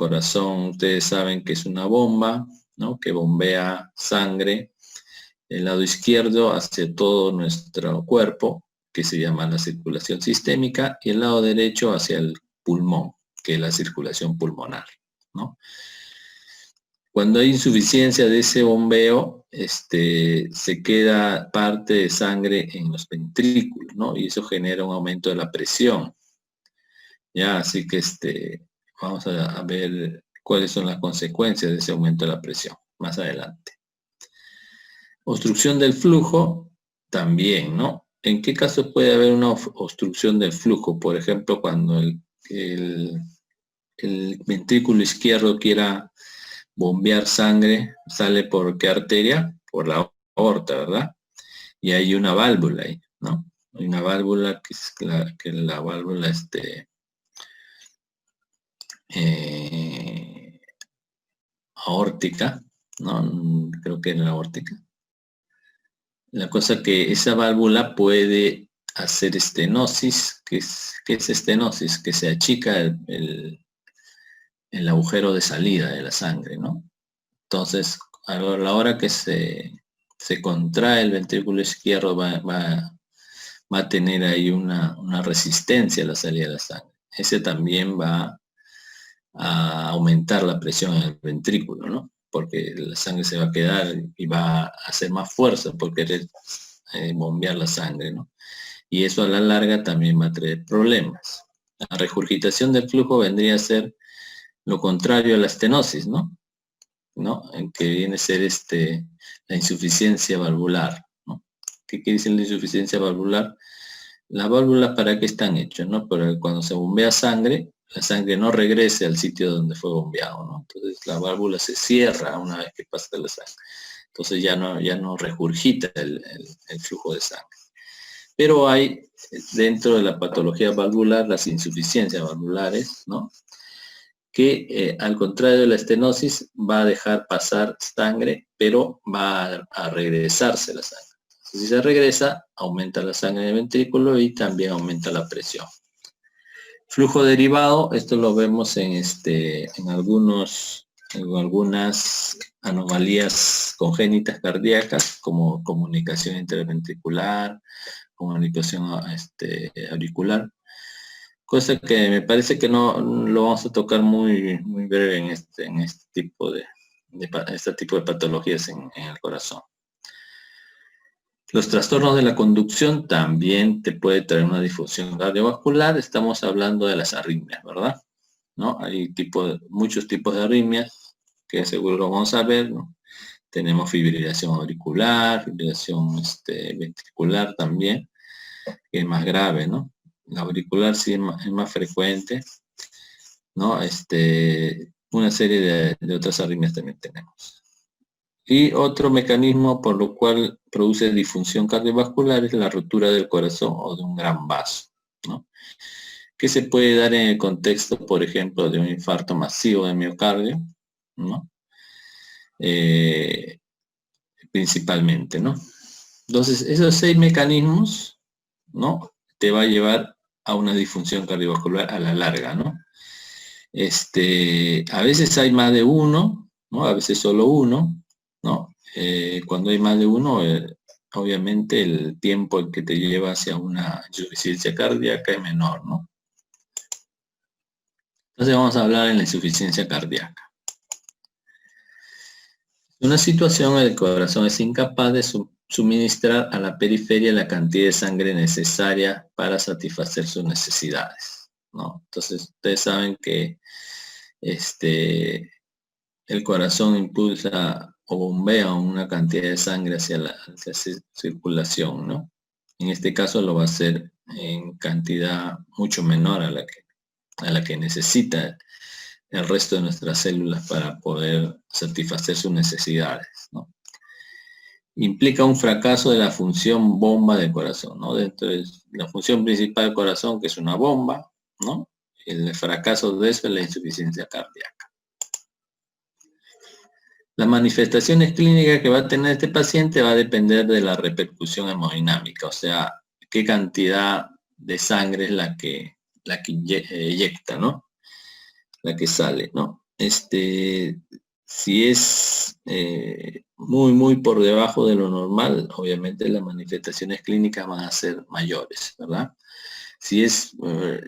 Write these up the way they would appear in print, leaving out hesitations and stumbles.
corazón, ustedes saben que es una bomba, ¿no? Que bombea sangre del lado izquierdo hacia todo nuestro cuerpo, que se llama la circulación sistémica, y el lado derecho hacia el pulmón, que es la circulación pulmonar, ¿no? Cuando hay insuficiencia de ese bombeo, se queda parte de sangre en los ventrículos, ¿no? Y eso genera un aumento de la presión. Ya, así que vamos a ver cuáles son las consecuencias de ese aumento de la presión más adelante. Obstrucción del flujo, también, ¿no? ¿En qué caso puede haber una obstrucción del flujo? Por ejemplo, cuando el ventrículo izquierdo quiera bombear sangre, ¿sale por qué arteria? Por la aorta, ¿verdad? Y hay una válvula ahí, ¿no? Hay una válvula que es la válvula aórtica, ¿no? Creo que era la aórtica. La cosa que esa válvula puede hacer estenosis. ¿Qué es estenosis? Que se achica el agujero de salida de la sangre, ¿no? Entonces, a la hora que se contrae el ventrículo izquierdo va a tener ahí una resistencia a la salida de la sangre. Ese también va a aumentar la presión en el ventrículo, ¿no? Porque la sangre se va a quedar y va a hacer más fuerza por querer bombear la sangre, ¿no? Y eso a la larga también va a traer problemas. La regurgitación del flujo vendría a ser lo contrario a la estenosis, ¿no? En que viene a ser la insuficiencia valvular, ¿no? ¿Qué quiere decir la insuficiencia valvular? Las válvulas, ¿para qué están hechas, no? Para que cuando se bombea sangre, la sangre no regrese al sitio donde fue bombeado, ¿no? Entonces la válvula se cierra una vez que pasa la sangre. Entonces ya no regurgita el flujo de sangre. Pero hay dentro de la patología valvular las insuficiencias valvulares, ¿no? Que al contrario de la estenosis va a dejar pasar sangre, pero va a regresarse la sangre. Si se regresa, aumenta la sangre en el ventrículo y también aumenta la presión. Flujo derivado, esto lo vemos en algunas anomalías congénitas cardíacas, como comunicación interventricular, comunicación auricular. Cosa que me parece que no lo vamos a tocar muy breve en este tipo de patologías en el corazón. Los trastornos de la conducción también te puede traer una disfunción cardiovascular. Estamos hablando de las arritmias, ¿verdad? ¿No? Hay muchos tipos de arritmias que seguro lo vamos a ver, ¿no? Tenemos fibrilación auricular, fibrilación ventricular también, que es más grave, ¿no? La auricular sí es más frecuente, ¿no? Una serie de otras arritmias también tenemos. Y otro mecanismo por lo cual produce disfunción cardiovascular es la rotura del corazón o de un gran vaso, ¿no? Que se puede dar en el contexto, por ejemplo, de un infarto masivo de miocardio, ¿no? Principalmente, ¿no? Entonces, esos 6 mecanismos, ¿no? Te va a llevar a una disfunción cardiovascular a la larga, ¿no? A veces hay más de uno, ¿no? A veces solo uno, ¿no? Cuando hay más de uno, obviamente el tiempo que te lleva hacia una insuficiencia cardíaca es menor, ¿no? Entonces vamos a hablar en la insuficiencia cardíaca. Una situación en la que el corazón es incapaz de suministrar a la periferia la cantidad de sangre necesaria para satisfacer sus necesidades, ¿no? Entonces ustedes saben que el corazón impulsa o bombea una cantidad de sangre hacia la circulación, ¿no? En este caso lo va a hacer en cantidad mucho menor a la que necesita el resto de nuestras células para poder satisfacer sus necesidades, ¿no? Implica un fracaso de la función bomba del corazón, ¿no? Dentro de la función principal del corazón, que es una bomba, ¿no? El fracaso de eso es la insuficiencia cardíaca. Las manifestaciones clínicas que va a tener este paciente va a depender de la repercusión hemodinámica, o sea, qué cantidad de sangre es la que eyecta, ¿no? La que sale, ¿no? si es muy por debajo de lo normal, obviamente las manifestaciones clínicas van a ser mayores, ¿verdad? Si es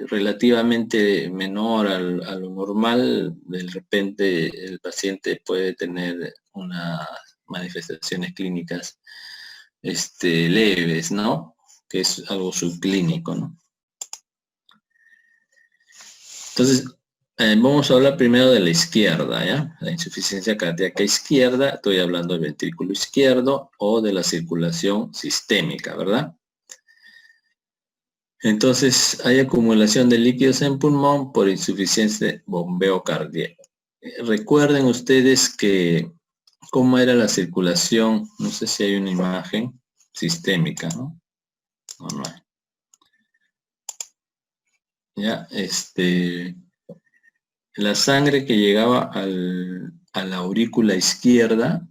relativamente menor a lo normal, de repente el paciente puede tener unas manifestaciones clínicas leves, ¿no? Que es algo subclínico, ¿no? Entonces, vamos a hablar primero de la izquierda, ¿ya? La insuficiencia cardíaca izquierda, estoy hablando del ventrículo izquierdo o de la circulación sistémica, ¿verdad? Entonces, hay acumulación de líquidos en pulmón por insuficiencia de bombeo cardíaco. Recuerden ustedes que cómo era la circulación, no sé si hay una imagen sistémica, ¿no? No hay. Ya, la sangre que llegaba a la aurícula izquierda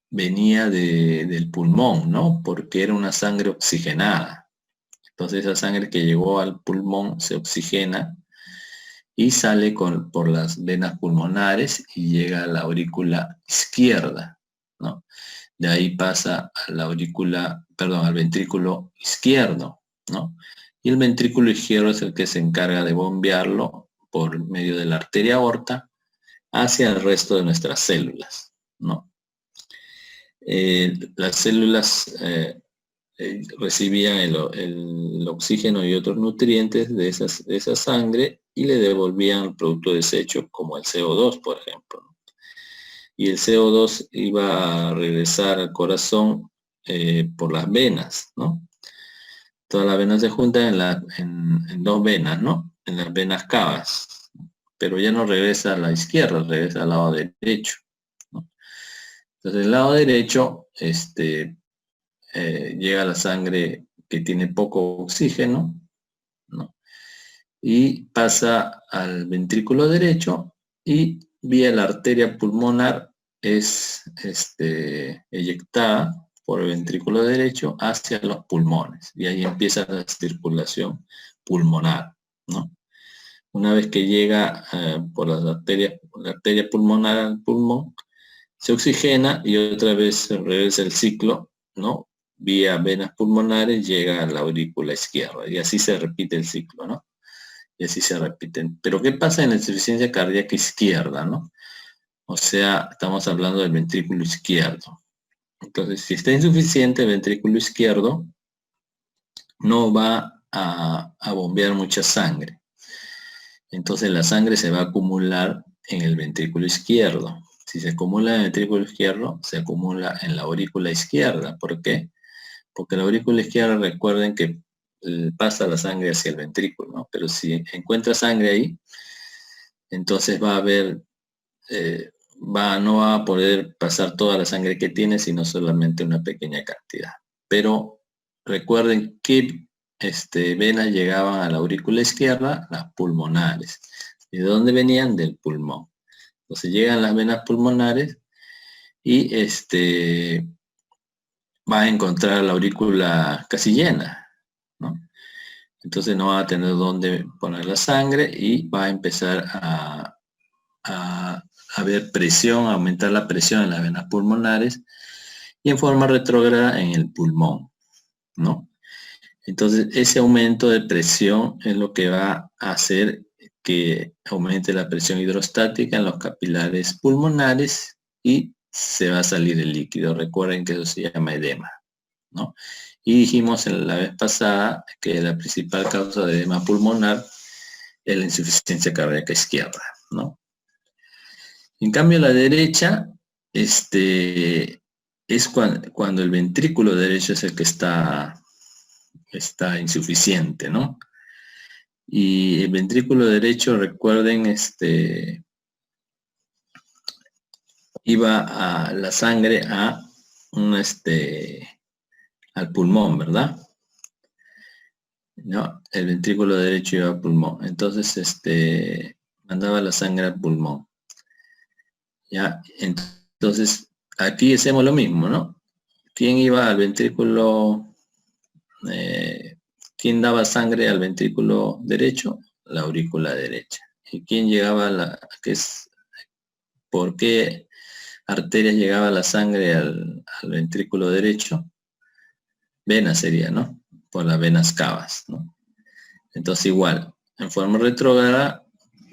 venía del pulmón, ¿no? Porque era una sangre oxigenada. Entonces esa sangre que llegó al pulmón se oxigena y sale por las venas pulmonares y llega a la aurícula izquierda, ¿no? De ahí pasa a la aurícula, perdón, al ventrículo izquierdo, ¿no? Y el ventrículo izquierdo es el que se encarga de bombearlo por medio de la arteria aorta hacia el resto de nuestras células, ¿no? Las células recibían el oxígeno y otros nutrientes de esa sangre y le devolvían el producto desecho como el CO2, por ejemplo. Y el CO2 iba a regresar al corazón por las venas, ¿no? Todas las venas se juntan en dos venas, ¿no? En las venas cavas. Pero ya no regresa a la izquierda, regresa al lado derecho, ¿no? Entonces, el lado derecho, llega la sangre que tiene poco oxígeno, ¿no? Y pasa al ventrículo derecho y vía la arteria pulmonar es eyectada por el ventrículo derecho hacia los pulmones y ahí empieza la circulación pulmonar, ¿no? Una vez que llega por la arteria pulmonar al pulmón, se oxigena y otra vez se regresa el ciclo, ¿no? Vía venas pulmonares llega a la aurícula izquierda y así se repite el ciclo, ¿no? Y así se repiten. Pero ¿qué pasa en la insuficiencia cardíaca izquierda, no? O sea, estamos hablando del ventrículo izquierdo. Entonces, si está insuficiente el ventrículo izquierdo, no va a bombear mucha sangre. Entonces la sangre se va a acumular en el ventrículo izquierdo. Si se acumula en el ventrículo izquierdo, se acumula en la aurícula izquierda. ¿Por qué? Porque la aurícula izquierda, recuerden que pasa la sangre hacia el ventrículo, ¿no? Pero si encuentra sangre ahí, entonces va a haber, no va a poder pasar toda la sangre que tiene, sino solamente una pequeña cantidad. Pero recuerden que venas llegaban a la aurícula izquierda, las pulmonares. ¿De dónde venían? Del pulmón. Entonces llegan las venas pulmonares y va a encontrar la aurícula casi llena, ¿no? Entonces no va a tener dónde poner la sangre y va a empezar a haber presión, a aumentar la presión en las venas pulmonares y en forma retrógrada en el pulmón, ¿no? Entonces ese aumento de presión es lo que va a hacer que aumente la presión hidrostática en los capilares pulmonares y se va a salir el líquido. Recuerden que eso se llama edema, ¿no? Y dijimos la vez pasada que la principal causa de edema pulmonar es la insuficiencia cardíaca izquierda, ¿no? En cambio, la derecha, es cuando el ventrículo derecho es el que está insuficiente, ¿no? Y el ventrículo derecho, recuerden, iba a la sangre a al pulmón, ¿verdad? ¿No? El ventrículo derecho iba al pulmón. Entonces, mandaba la sangre al pulmón. ¿Ya? Entonces, aquí hacemos lo mismo, ¿no? ¿Quién iba al ventrículo? ¿Quién daba sangre al ventrículo derecho? La aurícula derecha. ¿Y quién llegaba a ¿Por qué arterias llegaba la sangre al ventrículo derecho? Venas sería, ¿no? Por las venas cavas, ¿no? Entonces igual, en forma retrógrada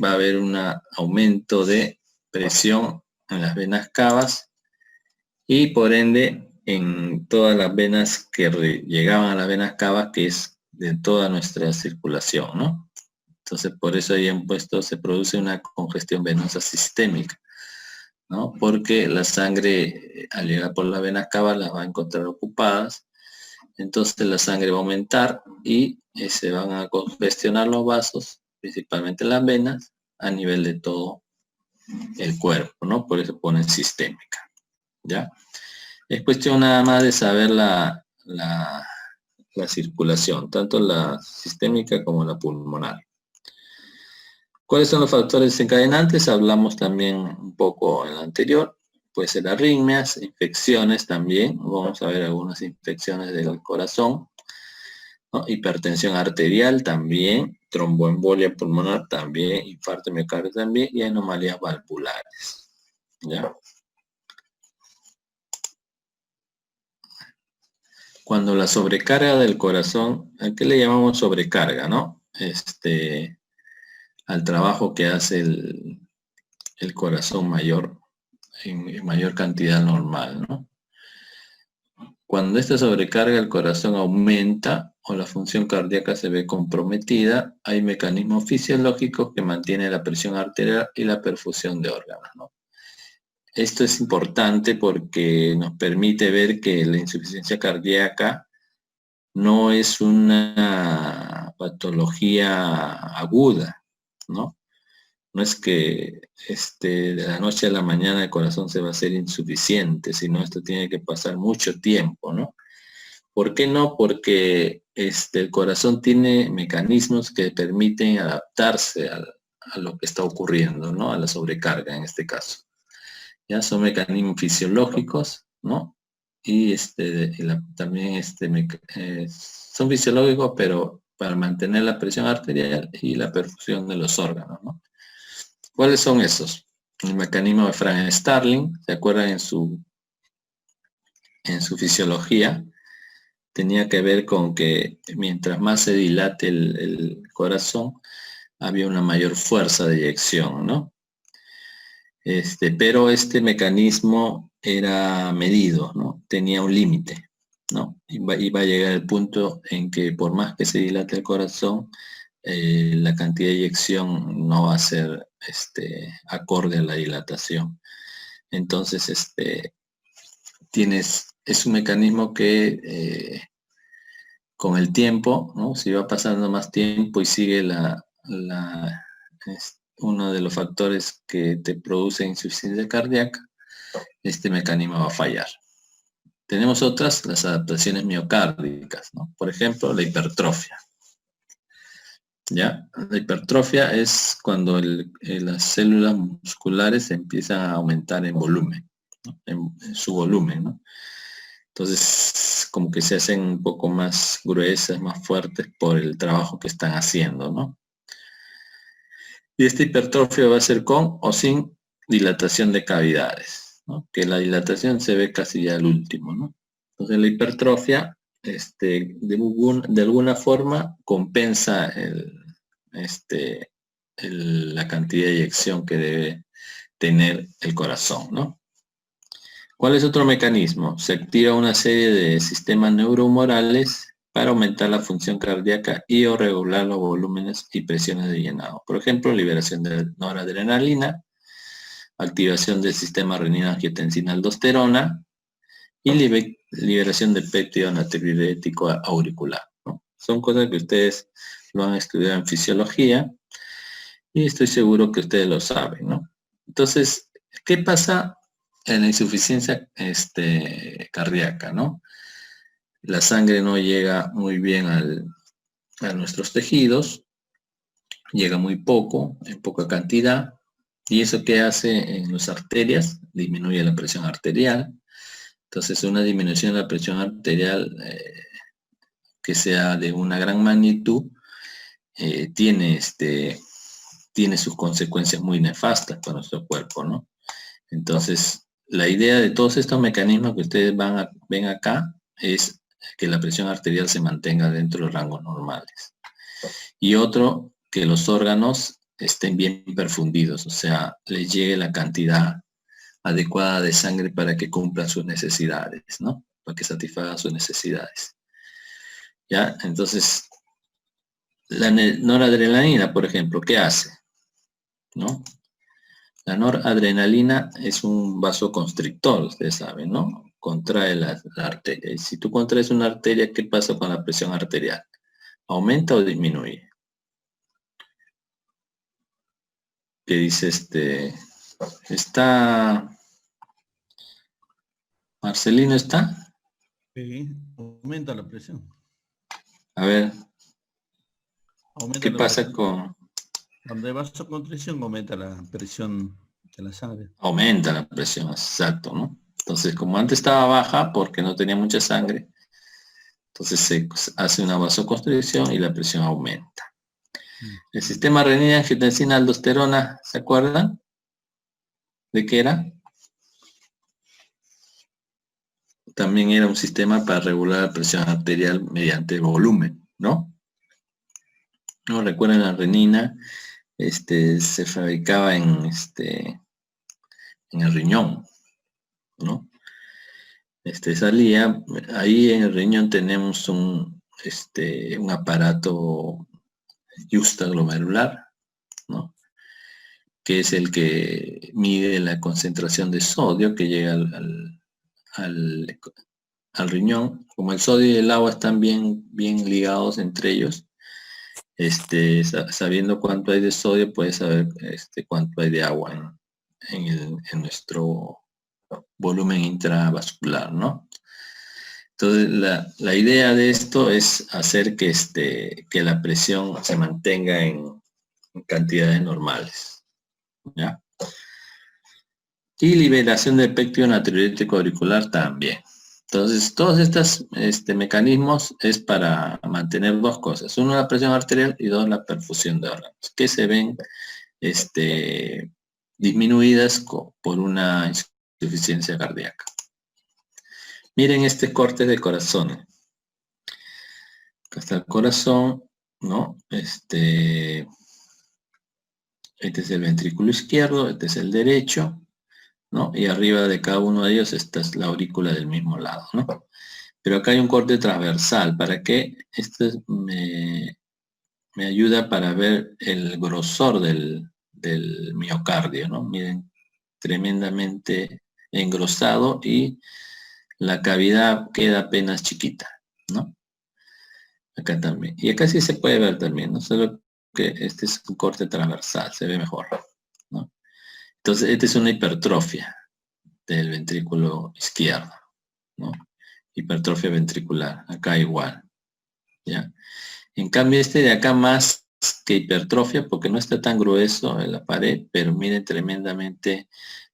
va a haber un aumento de presión en las venas cavas y por ende en todas las venas que llegaban a las venas cavas, que es de toda nuestra circulación, ¿no? Entonces por eso ahí han puesto, se produce una congestión venosa sistémica, ¿no? Porque la sangre al llegar por las venas cavas las va a encontrar ocupadas, entonces la sangre va a aumentar y se van a congestionar los vasos, principalmente las venas, a nivel de todo el cuerpo, ¿no? Por eso ponen sistémica, ¿ya? Es cuestión nada más de saber la circulación, tanto la sistémica como la pulmonar. ¿Cuáles son los factores desencadenantes? Hablamos también un poco en la anterior. Puede ser arritmias, infecciones también. Vamos a ver algunas infecciones del corazón, ¿no? Hipertensión arterial también, tromboembolia pulmonar también, infarto miocardio también y anomalías valvulares, ¿ya? Cuando la sobrecarga del corazón, ¿a qué le llamamos sobrecarga, no? Al trabajo que hace el corazón mayor, en mayor cantidad normal, ¿no? Cuando esta sobrecarga del corazón aumenta o la función cardíaca se ve comprometida, hay mecanismos fisiológicos que mantienen la presión arterial y la perfusión de órganos, ¿no? Esto es importante porque nos permite ver que la insuficiencia cardíaca no es una patología aguda, ¿no? No es que de la noche a la mañana el corazón se va a hacer insuficiente, sino esto tiene que pasar mucho tiempo, ¿no? ¿Por qué no? Porque el corazón tiene mecanismos que permiten adaptarse a lo que está ocurriendo, ¿no? A la sobrecarga en este caso. Ya son mecanismos fisiológicos, ¿no? Y también son fisiológicos, pero para mantener la presión arterial y la perfusión de los órganos, ¿no? ¿Cuáles son esos? El mecanismo de Frank-Starling, ¿se acuerdan en su fisiología? Tenía que ver con que mientras más se dilate el corazón, había una mayor fuerza de eyección, ¿no? Pero este mecanismo era medido, ¿no? Tenía un límite, ¿no? Iba a llegar el punto en que por más que se dilate el corazón, la cantidad de eyección no va a ser acorde a la dilatación. Entonces, es un mecanismo que con el tiempo, ¿no? Si va pasando más tiempo y sigue uno de los factores que te produce insuficiencia cardíaca, este mecanismo va a fallar. Tenemos otras, las adaptaciones miocárdicas, ¿no? Por ejemplo, la hipertrofia. ¿Ya? La hipertrofia es cuando las células musculares empiezan a aumentar en volumen, ¿no? en su volumen, ¿no? Entonces, como que se hacen un poco más gruesas, más fuertes por el trabajo que están haciendo, ¿no? Y esta hipertrofia va a ser con o sin dilatación de cavidades, ¿no? Que la dilatación se ve casi ya al último, ¿no? Entonces la hipertrofia, de alguna forma compensa la cantidad de eyección que debe tener el corazón, ¿no? ¿Cuál es otro mecanismo? Se activa una serie de sistemas neurohumorales para aumentar la función cardíaca y o regular los volúmenes y presiones de llenado. Por ejemplo, liberación de noradrenalina, activación del sistema renina-angiotensina-aldosterona y liberación del péptido natriurético auricular, ¿no? Son cosas que ustedes lo han estudiado en fisiología y estoy seguro que ustedes lo saben, ¿no? Entonces, ¿qué pasa en la insuficiencia cardíaca, ¿no? La sangre no llega muy bien a nuestros tejidos, llega muy poco, en poca cantidad, y eso que hace en las arterias, disminuye la presión arterial. Entonces una disminución de la presión arterial que sea de una gran magnitud tiene sus consecuencias muy nefastas para nuestro cuerpo, ¿no? Entonces, la idea de todos estos mecanismos que ustedes ven acá es que la presión arterial se mantenga dentro de los rangos normales. Y otro, que los órganos estén bien perfundidos, o sea, les llegue la cantidad adecuada de sangre para que cumplan sus necesidades, ¿no? Para que satisfagan sus necesidades. ¿Ya? Entonces, la noradrenalina, por ejemplo, ¿qué hace? ¿No? La noradrenalina es un vasoconstrictor, ustedes saben, ¿no? Contrae la arteria. Y si tú contraes una arteria, ¿qué pasa con la presión arterial? ¿Aumenta o disminuye? ¿Qué dice está... Marcelino está? Sí, aumenta la presión. A ver, Aumenta ¿qué la pasa presión. con...? Cuando hay vasoconstricción aumenta la presión de la sangre. Aumenta la presión, exacto, ¿no? Entonces, como antes estaba baja porque no tenía mucha sangre, entonces se hace una vasoconstricción y la presión aumenta. El sistema renina, angiotensina, aldosterona, ¿se acuerdan? ¿De qué era? También era un sistema para regular la presión arterial mediante volumen, ¿no? ¿No? Recuerden, la renina se fabricaba en el riñón, ¿no? Salía, ahí en el riñón tenemos un aparato justaglomerular, ¿no? Que es el que mide la concentración de sodio que llega al riñón. Como el sodio y el agua están bien ligados entre ellos, sabiendo cuánto hay de sodio, puedes saber cuánto hay de agua en nuestro volumen intravascular, ¿no? Entonces, la idea de esto es hacer que la presión se mantenga en cantidades normales, ¿ya? Y liberación del péptido natriurético auricular también. Entonces, todos estos mecanismos es para mantener dos cosas. Uno, la presión arterial, y dos, la perfusión de órganos, que se ven disminuidas por una insuficiencia cardíaca. Miren este corte de corazón. Acá está el corazón, ¿no? Este es el ventrículo izquierdo, este es el derecho, ¿no? Y arriba de cada uno de ellos está la aurícula del mismo lado, ¿no? Pero acá hay un corte transversal. ¿Para qué? Esto me ayuda para ver el grosor del miocardio, ¿no? Miren, tremendamente engrosado y la cavidad queda apenas chiquita, ¿no? Acá también. Y acá sí se puede ver también, ¿no? Solo que este es un corte transversal, se ve mejor, ¿no? Entonces, esta es una hipertrofia del ventrículo izquierdo, ¿no? Hipertrofia ventricular, acá igual, ¿ya? En cambio, este de acá más que hipertrofia, porque no está tan grueso en la pared, pero miren tremendamente,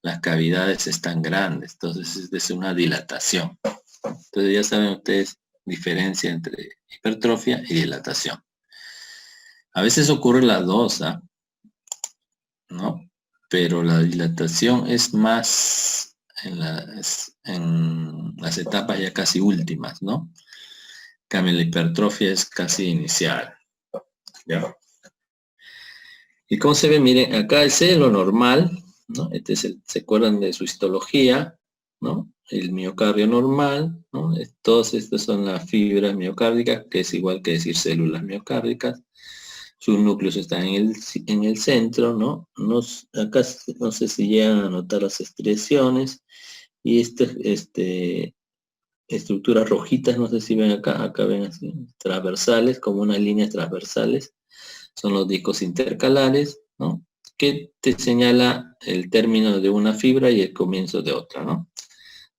las cavidades están grandes, entonces es una dilatación. Entonces ya saben ustedes, diferencia entre hipertrofia y dilatación. A veces ocurre las dos, ¿no? Pero la dilatación es más en las etapas ya casi últimas, ¿no? En cambio, la hipertrofia es casi inicial, ¿ya? ¿Y cómo se ve? Miren, acá ese es lo normal, ¿no? ¿Se acuerdan de su histología, ¿no? El miocardio normal, ¿no? Todas estas son las fibras miocárdicas, que es igual que decir células miocárdicas. Sus núcleos están en el centro, ¿no? Acá no sé si llegan a notar las estriaciones. Y estructuras rojitas, no sé si ven acá ven así, transversales, como unas líneas transversales. Son los discos intercalares, ¿no? Que te señala el término de una fibra y el comienzo de otra, ¿no?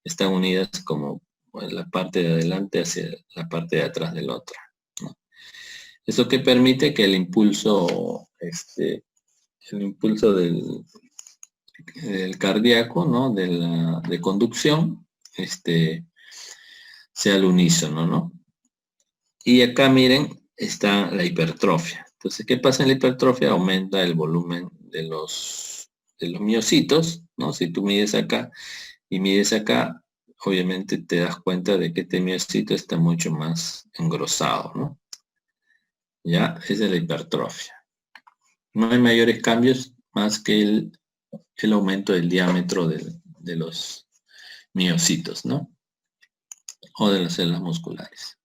Están unidas como en la parte de adelante hacia la parte de atrás de la otra, ¿no? Eso que permite que el impulso del cardíaco, ¿no? De conducción, sea al unísono, ¿no? Y acá miren, está la hipertrofia. Entonces, ¿qué pasa en la hipertrofia? Aumenta el volumen de los miocitos, ¿no? Si tú mides acá y mides acá, obviamente te das cuenta de que este miocito está mucho más engrosado, ¿no? Ya, esa es la hipertrofia. No hay mayores cambios más que el aumento del diámetro de los miocitos, ¿no? O de las células musculares.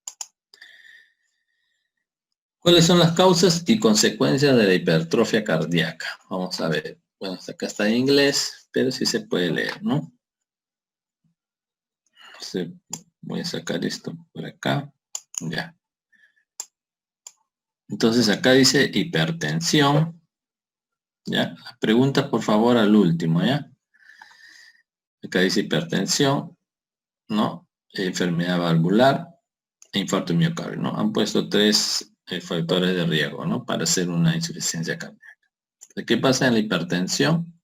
¿Cuáles son las causas y consecuencias de la hipertrofia cardíaca? Vamos a ver. Bueno, hasta acá está en inglés, pero sí se puede leer, ¿no? Entonces, voy a sacar esto por acá. Ya. Entonces acá dice hipertensión. Ya. La pregunta, por favor, al último, ¿ya? Acá dice hipertensión, ¿no? Enfermedad valvular e infarto miocardio, ¿no? Han puesto 3 factores de riesgo, ¿no? Para hacer una insuficiencia cardíaca. ¿Qué pasa en la hipertensión?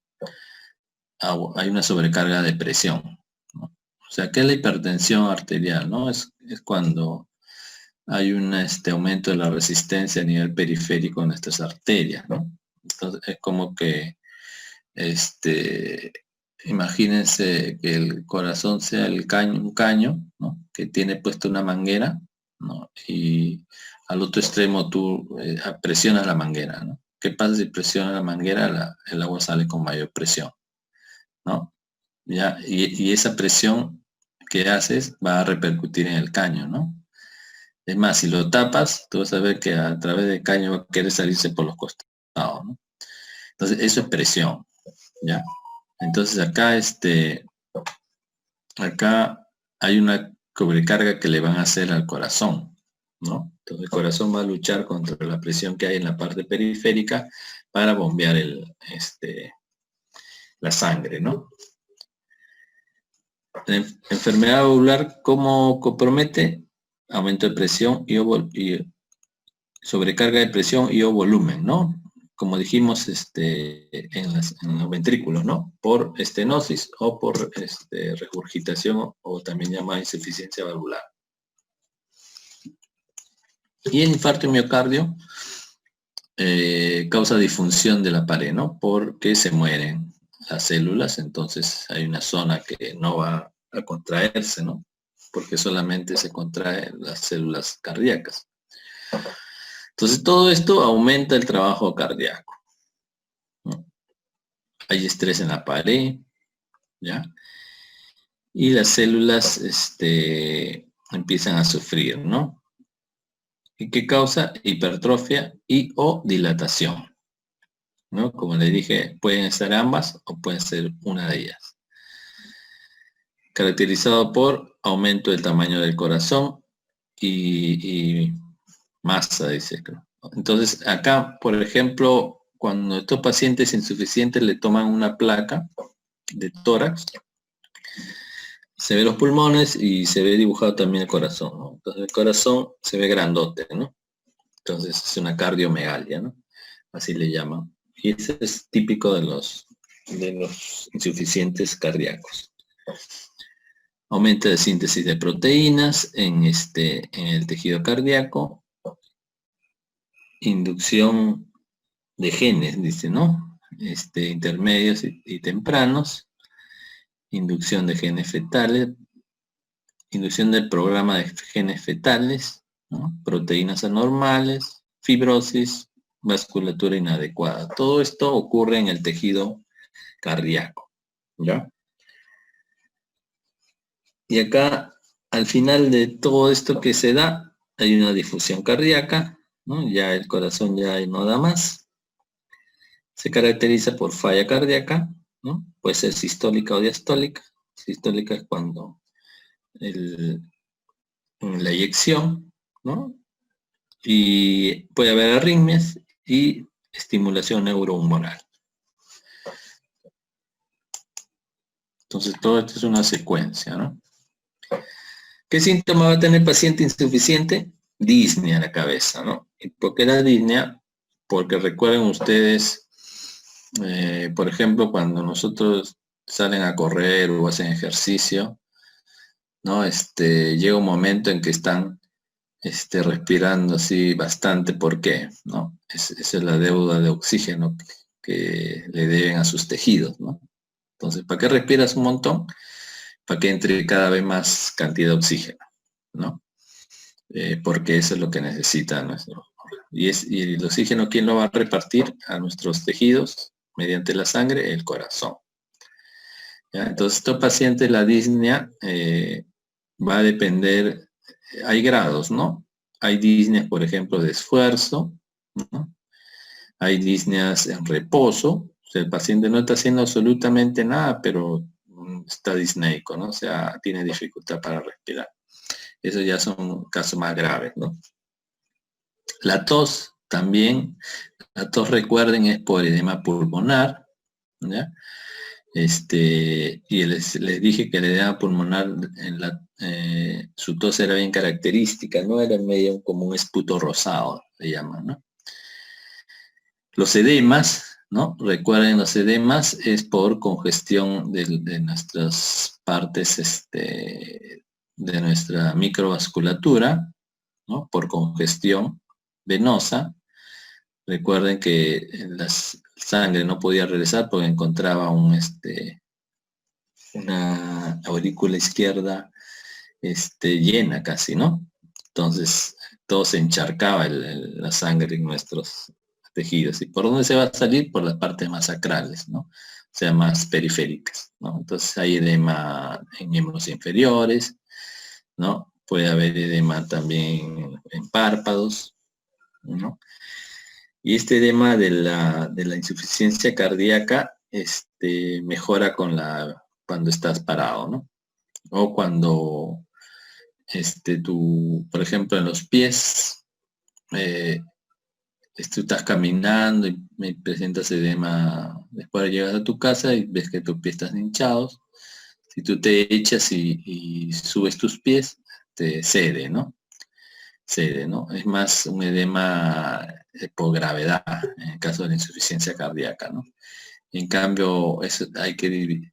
Hay una sobrecarga de presión, ¿no? O sea, ¿qué es la hipertensión arterial, no? Es cuando hay un aumento de la resistencia a nivel periférico en nuestras arterias, ¿no? Entonces, es como que, imagínense que el corazón sea un caño, ¿no? Que tiene puesta una manguera, ¿no? Y al otro extremo tú presionas la manguera, ¿no? ¿Qué pasa si presionas la manguera? El agua sale con mayor presión, ¿no? ¿Ya? Y esa presión que haces va a repercutir en el caño, ¿no? Es más, si lo tapas, tú vas a ver que a través del caño va a querer salirse por los costados, ¿no? Entonces, eso es presión, ¿ya? Entonces acá hay una sobrecarga que le van a hacer al corazón, ¿no? Entonces el corazón va a luchar contra la presión que hay en la parte periférica para bombear la sangre, ¿no? La enfermedad valvular, ¿cómo compromete? Aumento de presión y sobrecarga de presión y o volumen, ¿no? Como dijimos en los ventrículos, ¿no? Por estenosis o por regurgitación o también llamada insuficiencia valvular. Y el infarto miocardio causa disfunción de la pared, ¿no? Porque se mueren las células, entonces hay una zona que no va a contraerse, ¿no? Porque solamente se contraen las células cardíacas. Entonces todo esto aumenta el trabajo cardíaco, ¿no? Hay estrés en la pared, ¿ya? Y las células empiezan a sufrir, ¿no? ¿Y qué causa? Hipertrofia y o dilatación, ¿no? Como le dije, pueden ser ambas o pueden ser una de ellas. Caracterizado por aumento del tamaño del corazón y masa, dice. Entonces, acá, por ejemplo, cuando estos pacientes insuficientes le toman una placa de tórax, se ve los pulmones y se ve dibujado también el corazón, ¿no? Entonces el corazón se ve grandote, ¿no? Entonces es una cardiomegalia, ¿no? Así le llaman. Y ese es típico de los insuficientes cardíacos. Aumento de síntesis de proteínas en el tejido cardíaco. Inducción de genes, dice, ¿no? Intermedios y tempranos. Inducción de genes fetales. Inducción del programa de genes fetales, ¿no? Proteínas anormales, fibrosis, vasculatura inadecuada. Todo esto ocurre en el tejido cardíaco, ¿ya? Y acá, al final de todo esto que se da, hay una difusión cardíaca, ¿no? Ya el corazón ya no da más. Se caracteriza por falla cardíaca, ¿no? Puede ser sistólica o diastólica. Sistólica es cuando la eyección, ¿no? Y puede haber arritmias y estimulación neurohumoral. Entonces todo esto es una secuencia, ¿no? ¿Qué síntoma va a tener el paciente insuficiente? Disnea en la cabeza, ¿no? ¿Y por qué la disnea? Porque recuerden ustedes, por ejemplo, cuando nosotros salen a correr o hacen ejercicio, ¿no? Llega un momento en que están respirando así bastante. ¿Por qué? ¿No? Esa es la deuda de oxígeno que le deben a sus tejidos, ¿no? Entonces, ¿para qué respiras un montón? Para que entre cada vez más cantidad de oxígeno, ¿no? Porque eso es lo que necesita nuestro órgano. Y el oxígeno, ¿quién lo va a repartir? A nuestros tejidos mediante la sangre, el corazón. ¿Ya? Entonces, estos pacientes, la disnea va a depender, hay grados, ¿no? Hay disneas, por ejemplo, de esfuerzo, ¿no? Hay disneas en reposo, o sea, el paciente no está haciendo absolutamente nada, pero está disneico, ¿no? O sea, tiene dificultad para respirar. Esos ya son casos más graves, ¿no? La tos también, la tos, recuerden, es por edema pulmonar, ¿ya? Y les dije que el edema pulmonar, su tos era bien característica, ¿no? Era medio como un esputo rosado, le llaman, ¿no? Los edemas, ¿no? Recuerden, los edemas es por congestión de nuestras partes, de nuestra microvasculatura, ¿no? Por congestión venosa. Recuerden que la sangre no podía regresar porque encontraba una aurícula izquierda llena casi, ¿no? Entonces, todo se encharcaba la sangre en nuestros tejidos. ¿Y por dónde se va a salir? Por las partes más sacrales, ¿no? O sea, más periféricas, ¿no? Entonces hay edema en miembros inferiores, ¿no? Puede haber edema también en párpados, ¿no? Y este edema de la insuficiencia cardíaca mejora cuando estás parado, ¿no? O cuando tú, por ejemplo, en los pies, tú estás caminando y me presentas edema, después llegas a tu casa y ves que tus pies están hinchados. Si tú te echas y subes tus pies, te cede, ¿no? Cede, ¿no? Es más un edema por gravedad, en el caso de la insuficiencia cardíaca, ¿no? En cambio, eso hay que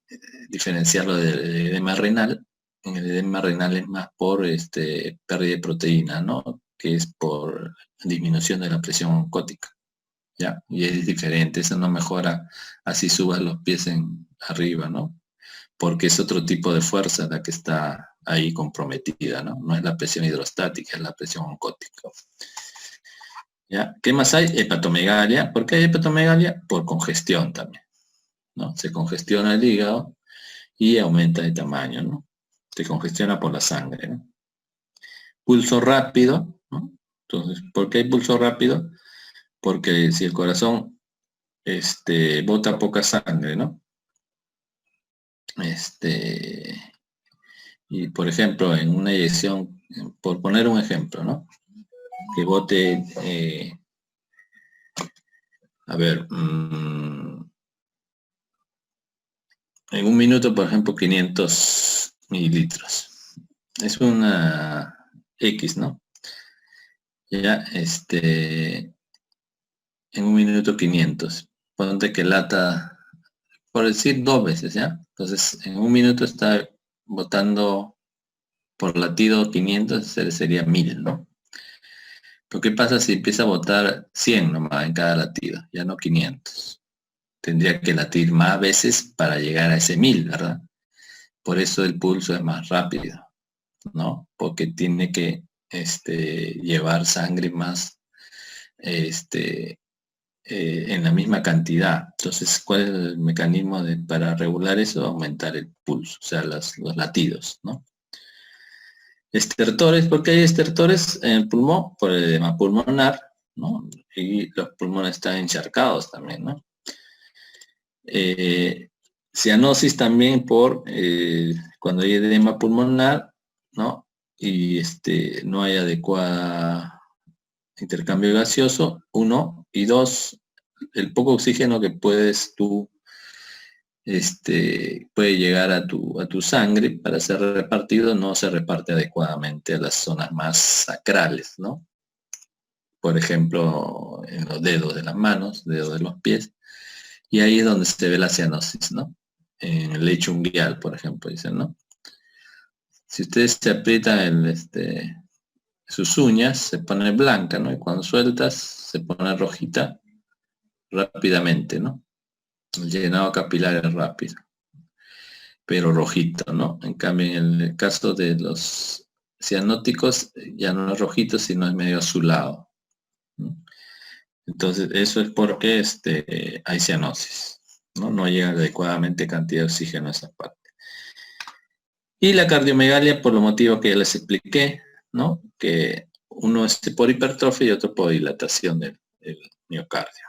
diferenciarlo del edema renal. En el edema renal es más por pérdida de proteína, ¿no? Que es por disminución de la presión oncótica, ¿ya? Y es diferente, eso no mejora así subas los pies arriba, ¿no? Porque es otro tipo de fuerza la que está ahí comprometida, ¿no? No es la presión hidrostática, es la presión oncótica. ¿Ya? ¿Qué más hay? Hepatomegalia. ¿Por qué hay hepatomegalia? Por congestión también, ¿no? Se congestiona el hígado y aumenta de tamaño, ¿no? Se congestiona por la sangre, ¿no? Pulso rápido, ¿no? Entonces, ¿por qué hay pulso rápido? Porque si el corazón bota poca sangre, ¿no? Y por ejemplo, en una eyección, por poner un ejemplo, ¿no? Que bote, en un minuto, por ejemplo, 500 mililitros. Es una X, ¿no? Ya, en un minuto 500. Ponte que lata, por decir 2 veces, ¿ya? Entonces, en un minuto está botando por latido 500, sería 1000, ¿no? Pero ¿qué pasa si empieza a botar 100 nomás en cada latido? Ya no 500. Tendría que latir más veces para llegar a ese 1000, ¿verdad? Por eso el pulso es más rápido, ¿no? Porque tiene que llevar sangre más en la misma cantidad. Entonces, ¿cuál es el mecanismo para regular eso? Aumentar el pulso, o sea, los latidos, ¿no? Estertores, ¿por qué hay estertores en el pulmón? Por el edema pulmonar, ¿no? Y los pulmones están encharcados también, ¿no? Cianosis también por cuando hay edema pulmonar, ¿no? Y no hay adecuada intercambio gaseoso, 1, y 2, el poco oxígeno que puedes tú puede llegar a tu sangre para ser repartido, no se reparte adecuadamente a las zonas más sacrales, ¿no? Por ejemplo, en los dedos de las manos, dedos de los pies, y ahí es donde se ve la cianosis, ¿no? En el lecho unguial, por ejemplo, dicen, ¿no? Si ustedes se aprietan sus uñas, se pone blanca, ¿no? Y cuando sueltas, se pone rojita, rápidamente, ¿no? El llenado capilar es rápido, pero rojito, ¿no? En cambio, en el caso de los cianóticos, ya no es rojito, sino es medio azulado, ¿no? Entonces, eso es porque hay cianosis, ¿no? No llega adecuadamente cantidad de oxígeno a esa parte. Y la cardiomegalia, por los motivos que ya les expliqué, ¿no? Que uno es por hipertrofia y otro por dilatación del miocardio.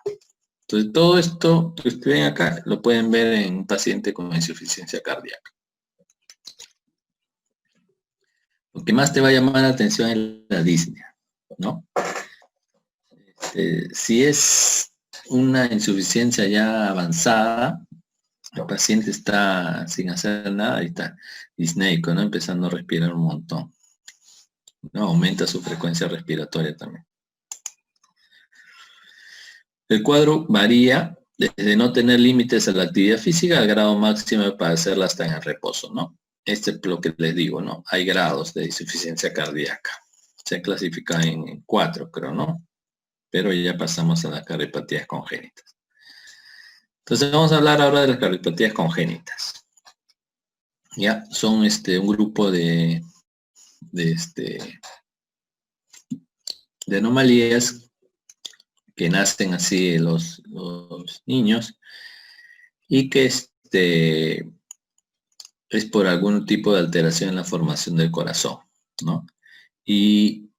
Entonces, todo esto que ustedes ven acá lo pueden ver en un paciente con insuficiencia cardíaca. Lo que más te va a llamar la atención es la disnea, ¿no? Si es una insuficiencia ya avanzada, el paciente está sin hacer nada y está disneico, ¿no? Empezando a respirar un montón, ¿no? Aumenta su frecuencia respiratoria también. El cuadro varía desde no tener límites a la actividad física al grado máximo para hacerla hasta en el reposo, ¿no? Este es lo que les digo, ¿no? Hay grados de insuficiencia cardíaca. Se clasifica en 4, creo, ¿no? Pero ya pasamos a las cardiopatías congénitas. Entonces vamos a hablar ahora de las cardiopatías congénitas. Ya, son un grupo de anomalías que nacen así los niños y que es por algún tipo de alteración en la formación del corazón, ¿no? Y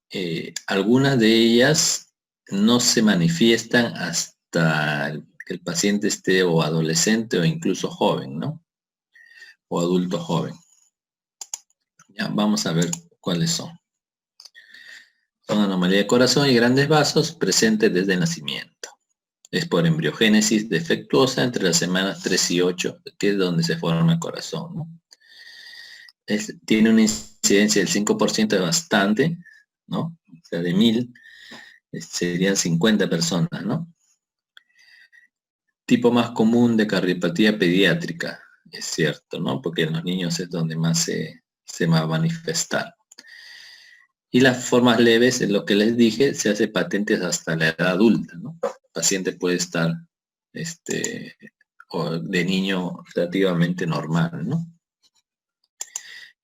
algunas de ellas no se manifiestan hasta que el paciente esté o adolescente o incluso joven, ¿no? O adulto joven. Ya, vamos a ver cuáles son. Son anomalía de corazón y grandes vasos presentes desde el nacimiento. Es por embriogénesis defectuosa entre las semanas 3 y 8, que es donde se forma el corazón, ¿no? Tiene una incidencia del 5%, de bastante, ¿no? O sea, de 1000 serían 50 personas, ¿no? Tipo más común de cardiopatía pediátrica, es cierto, ¿no? Porque en los niños es donde más se va a manifestar. Y las formas leves, es lo que les dije, se hace patentes hasta la edad adulta, ¿no? El paciente puede estar de niño relativamente normal, ¿no?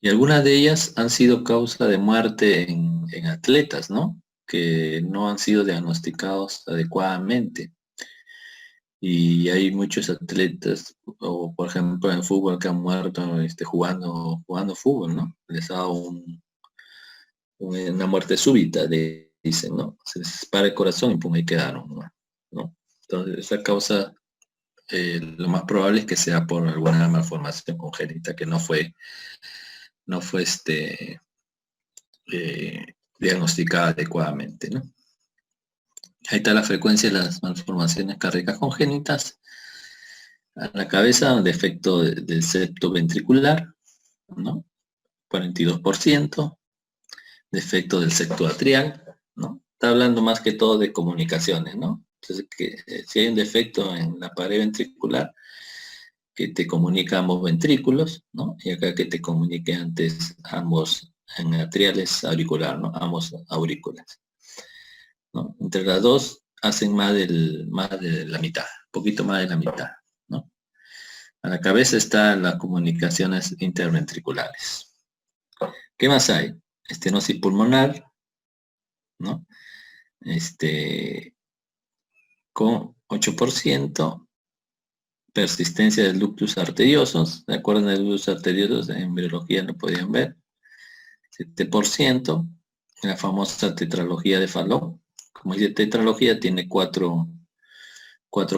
Y algunas de ellas han sido causa de muerte en atletas, ¿no? Que no han sido diagnosticados adecuadamente. Y hay muchos atletas, o por ejemplo en fútbol, que han muerto jugando fútbol, ¿no? Les ha dado una muerte súbita, dicen, ¿no? Se les dispara el corazón y pum, ahí quedaron, ¿no? Entonces, esa causa, lo más probable es que sea por alguna malformación congénita que no fue diagnosticada adecuadamente, ¿no? Ahí está la frecuencia de las malformaciones cardíacas congénitas. A la cabeza, un defecto del septo ventricular, ¿no? 42%. Defecto del septo atrial, ¿no? Está hablando más que todo de comunicaciones, ¿no? Entonces, si hay un defecto en la pared ventricular que te comunica ambos ventrículos, ¿no? Y acá que te comunique antes ambos en atriales auricular, ¿no? Ambos aurículas, ¿no? Entre las dos hacen más de la mitad, un poquito más de la mitad, ¿no? A la cabeza están las comunicaciones interventriculares. ¿Qué más hay? Estenosis pulmonar, ¿no? Con 8%, persistencia de ductus arteriosos, ¿se acuerdan de ductus arteriosos? En biología lo podían ver, 7%, la famosa tetralogía de Fallot. Como dice tetralogía, tiene cuatro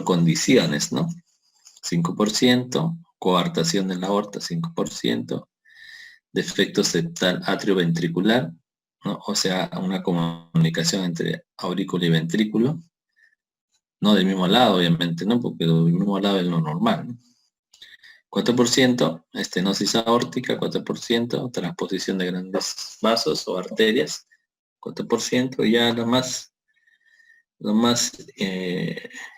condiciones, ¿no? 5%, coartación de la aorta, 5%, defecto septal atrioventricular, ¿no? O sea, una comunicación entre aurícula y ventrículo, no del mismo lado, obviamente, ¿no? Porque del mismo lado es lo normal, ¿no? 4%, estenosis aórtica, 4%, transposición de grandes vasos o arterias, 4%, ya lo más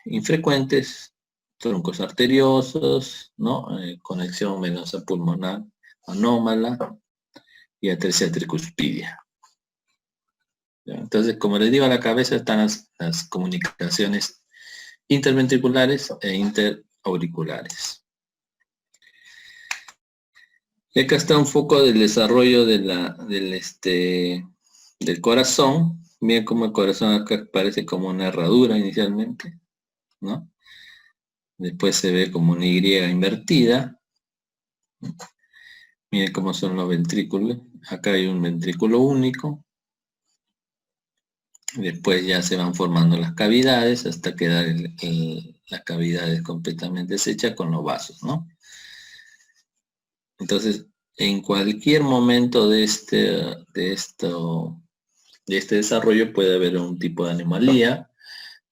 infrecuentes, troncos arteriosos, ¿no? Conexión venosa pulmonar anómala y atresia tricuspidia. Entonces, como les digo, a la cabeza están las comunicaciones interventriculares e interauriculares. Y acá está un foco del desarrollo del corazón. Miren cómo el corazón acá parece como una herradura inicialmente, ¿no? Después se ve como una Y invertida. Miren cómo son los ventrículos. Acá hay un ventrículo único. Después ya se van formando las cavidades hasta quedar las cavidades completamente deshechas con los vasos, ¿no? Entonces, en cualquier momento de este desarrollo puede haber un tipo de anomalía,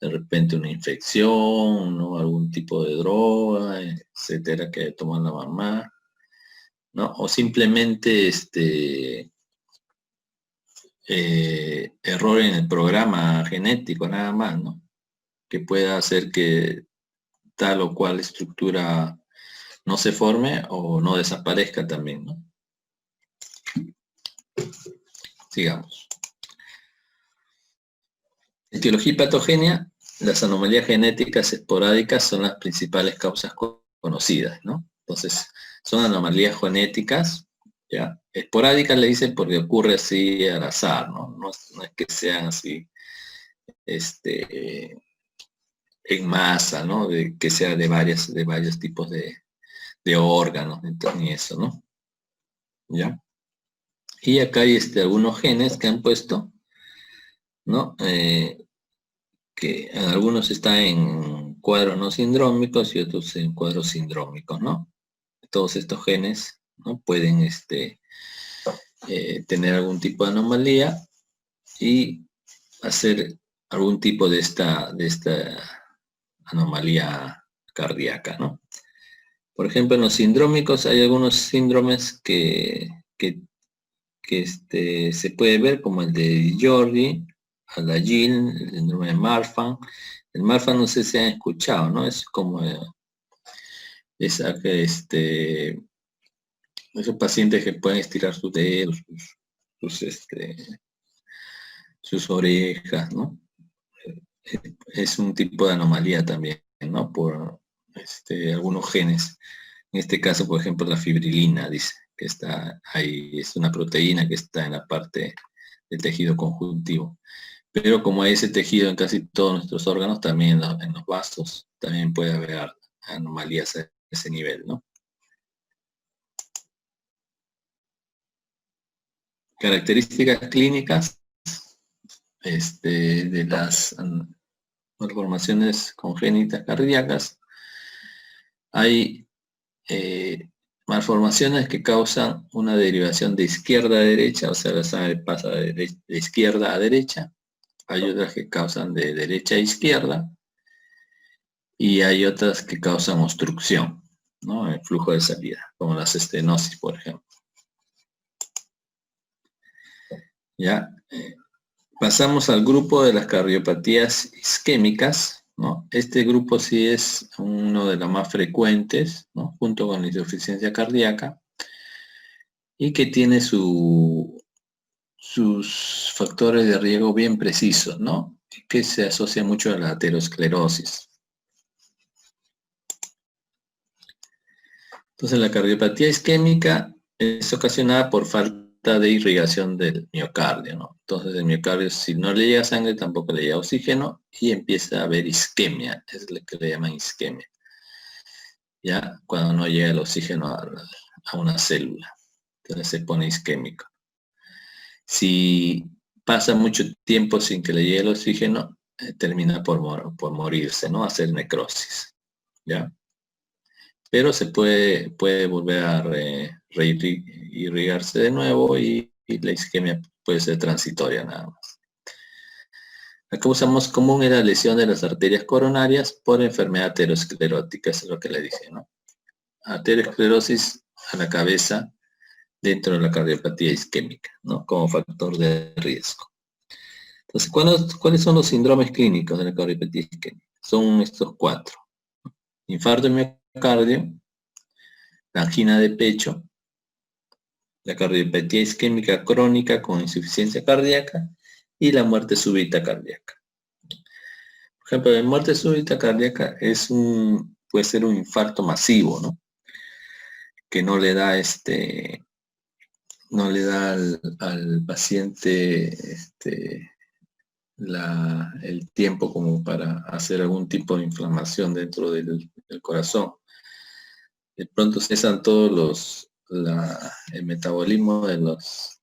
de repente una infección, ¿no? Algún tipo de droga, etcétera, que toma la mamá, ¿no? O simplemente error en el programa genético nada más, ¿no? Que pueda hacer que tal o cual estructura no se forme o no desaparezca también, ¿no? Sigamos. Etiología y patogenia. Las anomalías genéticas esporádicas son las principales causas conocidas, ¿no? Entonces, son anomalías genéticas, ¿ya? Esporádicas le dicen porque ocurre así al azar, ¿no? No es que sean así, en masa, ¿no? Que sea de varios tipos de órganos, ni eso, ¿no? ¿Ya? Y acá hay algunos genes que han puesto, ¿no? Que algunos están en cuadros no sindrómicos y otros en cuadros sindrómicos, ¿no? Todos estos genes, ¿no? Pueden tener algún tipo de anomalía y hacer algún tipo de esta anomalía cardíaca, ¿no? Por ejemplo, en los sindrómicos hay algunos síndromes que se puede ver como el de Jordi, Alagille, el síndrome de Marfan. El Marfan no sé si han escuchado, ¿no? Es como esos pacientes que pueden estirar sus dedos, sus, sus orejas, ¿no? Es un tipo de anomalía también, ¿no? Por algunos genes. En este caso, por ejemplo, la fibrilina, dice, que está ahí, es una proteína que está en la parte del tejido conjuntivo. Pero como hay ese tejido en casi todos nuestros órganos, también en los vasos, también puede haber anomalías a ese nivel, ¿no? Características clínicas de las malformaciones congénitas cardíacas. Hay malformaciones que causan una derivación de izquierda a derecha, o sea, la sangre pasa de izquierda a derecha. Hay otras que causan de derecha a izquierda y hay otras que causan obstrucción, ¿no? El flujo de salida, como las estenosis, por ejemplo. Ya, pasamos al grupo de las cardiopatías isquémicas, ¿no? Este grupo sí es uno de los más frecuentes, ¿no? Junto con la insuficiencia cardíaca, y que tiene sus factores de riesgo bien precisos, ¿no? Que se asocia mucho a la aterosclerosis. Entonces, la cardiopatía isquémica es ocasionada por falta de irrigación del miocardio, ¿no? Entonces, el miocardio, si no le llega sangre, tampoco le llega oxígeno y empieza a haber isquemia, es lo que le llaman isquemia. Ya, cuando no llega el oxígeno a una célula, entonces se pone isquémico. Si pasa mucho tiempo sin que le llegue el oxígeno, termina por morirse, ¿no? Hacer necrosis, ¿ya? Pero se puede volver a reirrigarse de nuevo y la isquemia puede ser transitoria nada más. La causa más común es la lesión de las arterias coronarias por enfermedad aterosclerótica, eso es lo que le dije, ¿no? Aterosclerosis a la cabeza dentro de la cardiopatía isquémica, ¿no? Como factor de riesgo. Entonces, ¿cuáles son los síndromes clínicos de la cardiopatía isquémica? Son estos 4. Infarto de miocardio, la angina de pecho, la cardiopatía isquémica crónica con insuficiencia cardíaca y la muerte súbita cardíaca. Por ejemplo, en muerte súbita cardíaca puede ser un infarto masivo, ¿no? Que no le da al paciente el tiempo como para hacer algún tipo de inflamación dentro del corazón. De pronto cesan todos el metabolismo de los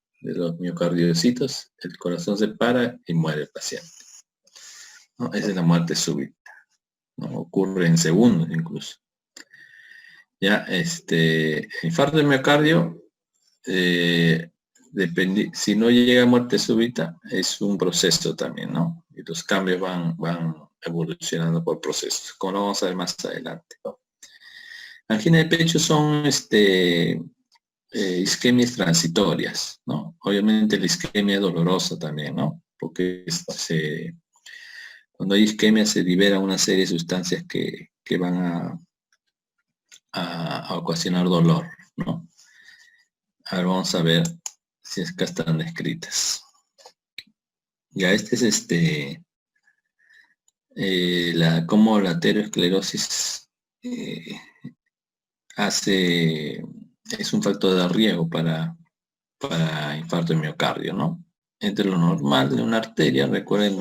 miocardiocitos, el corazón se para y muere el paciente, ¿no? Esa es la muerte súbita, ¿no? Ocurre en segundos incluso. Ya, infarto de miocardio, si no llega a muerte súbita, es un proceso también, ¿no? Y los cambios van evolucionando por procesos, como lo vamos a ver más adelante. Angina de pecho son isquemias transitorias, ¿no? Obviamente la isquemia es dolorosa también, ¿no? Porque cuando hay isquemia se libera una serie de sustancias que van a ocasionar dolor, ¿no? Ahora vamos a ver si es que están descritas. Ya es cómo la aterosclerosis es un factor de riesgo para infarto de miocardio, ¿no? Entre lo normal de una arteria, recuerden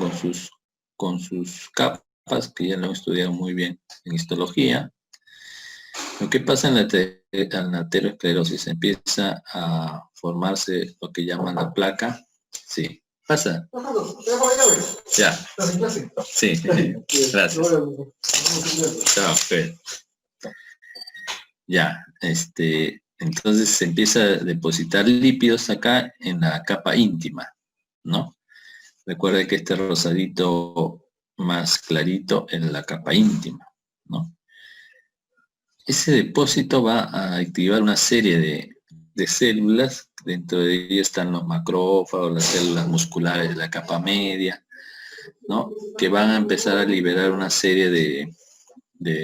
con sus capas, que ya lo hemos estudiado muy bien en histología. Lo que pasa en la aterosclerosis, empieza a formarse lo que llaman la placa. Sí, pasa. Ya. Sí, gracias. Chao, Fer. Ya, entonces se empieza a depositar lípidos acá en la capa íntima, ¿no? Recuerden que este rosadito más clarito en la capa íntima, ¿no? Ese depósito va a activar una serie de células, dentro de ellas están los macrófagos, las células musculares de la capa media, ¿no? Que van a empezar a liberar una serie de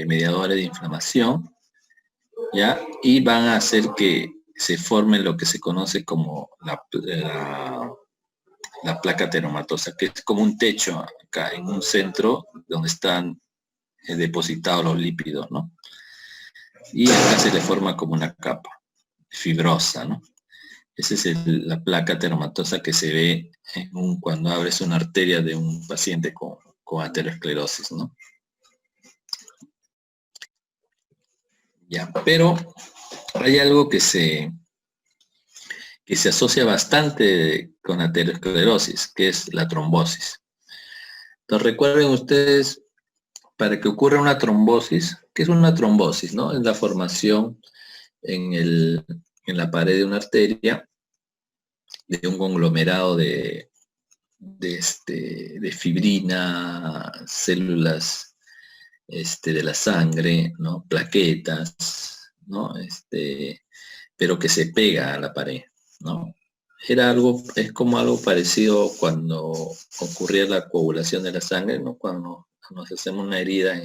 mediadores de inflamación, ¿ya? Y van a hacer que se forme lo que se conoce como la placa teromatosa, que es como un techo acá en un centro donde están depositados los lípidos, ¿no? Y acá se le forma como una capa fibrosa, ¿no? Esa es la placa teromatosa que se ve cuando abres una arteria de un paciente con aterosclerosis, ¿no? Ya, pero hay algo que se asocia bastante con aterosclerosis, que es la trombosis. Entonces recuerden ustedes, para que ocurra una trombosis, ¿qué es una trombosis, no? Es la formación en la pared de una arteria de un conglomerado de fibrina, células de la sangre, ¿no? Plaquetas, ¿no? Pero que se pega a la pared, ¿no? Es como algo parecido cuando ocurría la coagulación de la sangre, ¿no? Cuando nos hacemos una herida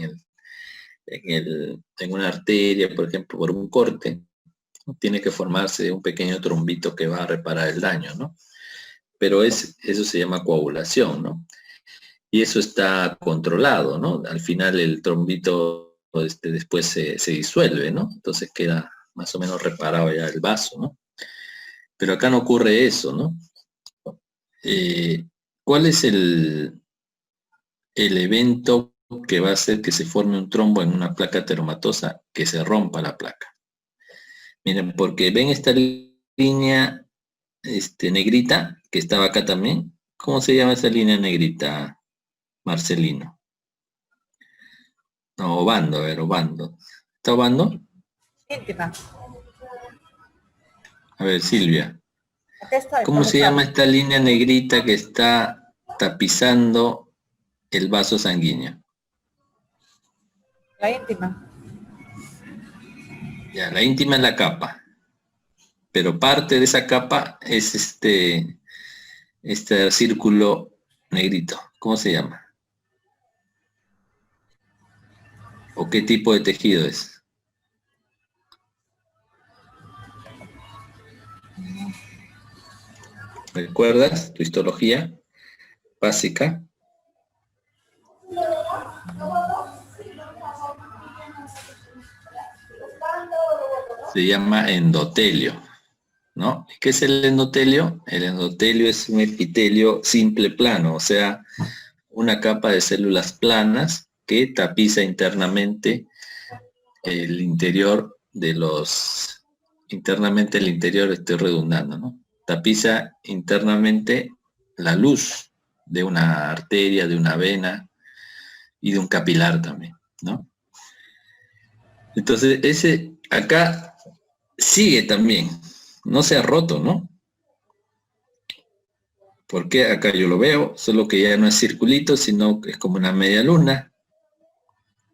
en una arteria, por ejemplo, por un corte, ¿no? Tiene que formarse un pequeño trombito que va a reparar el daño, ¿no? Pero eso se llama coagulación, ¿no? Y eso está controlado, ¿no? Al final el trombito después se disuelve, ¿no? Entonces queda más o menos reparado ya el vaso, ¿no? Pero acá no ocurre eso, ¿no? ¿Cuál es el evento que va a hacer que se forme un trombo en una placa teromatosa, que se rompa la placa? Miren, porque ven esta línea negrita que estaba acá también. ¿Cómo se llama esa línea negrita, Marcelino? No, Obando, a ver, Obando. ¿Está Obando? Íntima. A ver, Silvia. Acá estoy. ¿Cómo se llama esta línea negrita que está tapizando el vaso sanguíneo? La íntima. Ya, la íntima es la capa. Pero parte de esa capa es este círculo negrito. ¿Cómo se llama? ¿O qué tipo de tejido es? ¿Recuerdas tu histología básica? se llama endotelio, ¿no? ¿Qué es el endotelio? El endotelio es un epitelio simple plano, o sea, una capa de células planas que tapiza internamente el interior de los... Internamente el interior, estoy redundando, ¿no? Tapiza internamente la luz de una arteria, de una vena y de un capilar también, ¿no? Entonces, ese acá sigue también, no se ha roto, ¿no? Porque acá yo lo veo, solo que ya no es circulito, sino que es como una media luna,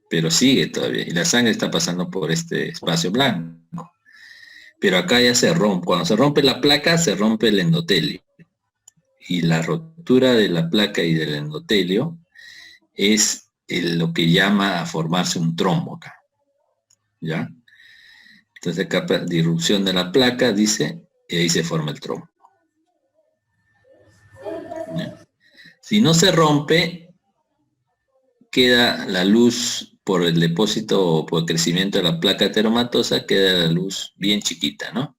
pero sigue todavía, y la sangre está pasando por este espacio blanco. Pero acá ya se rompe, cuando se rompe la placa, se rompe el endotelio. Y la rotura de la placa y del endotelio es lo que llama a formarse un trombo acá, ¿ya? Entonces acá disrupción de la placa, dice, y ahí se forma el trombo. ¿Ya? Si no se rompe, queda la luz por el depósito o por el crecimiento de la placa ateromatosa, queda la luz bien chiquita, ¿no?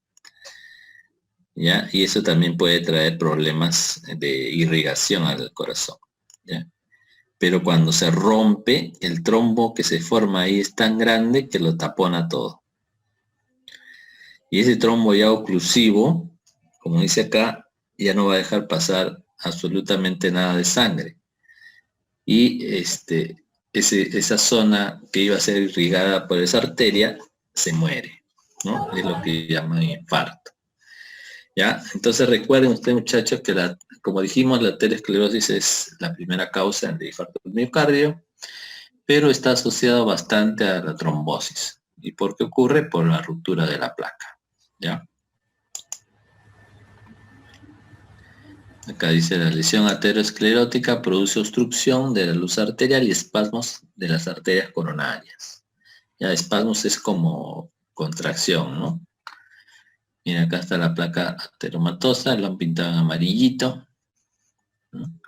¿Ya? Y eso también puede traer problemas de irrigación al corazón, ¿ya? Pero cuando se rompe, el trombo que se forma ahí es tan grande que lo tapona todo. Y ese trombo ya oclusivo, como dice acá, ya no va a dejar pasar absolutamente nada de sangre. Y esa zona que iba a ser irrigada por esa arteria se muere, ¿no? Es lo que llaman infarto. ¿Ya? Entonces recuerden ustedes, muchachos, que como dijimos, la aterosclerosis es la primera causa de infarto del miocardio, pero está asociado bastante a la trombosis. ¿Y por qué ocurre? Por la ruptura de la placa, ¿ya? Acá dice, la lesión aterosclerótica produce obstrucción de la luz arterial y espasmos de las arterias coronarias. Ya, espasmos es como contracción, ¿no? Mira, acá está la placa ateromatosa, lo han pintado en amarillito, ¿no?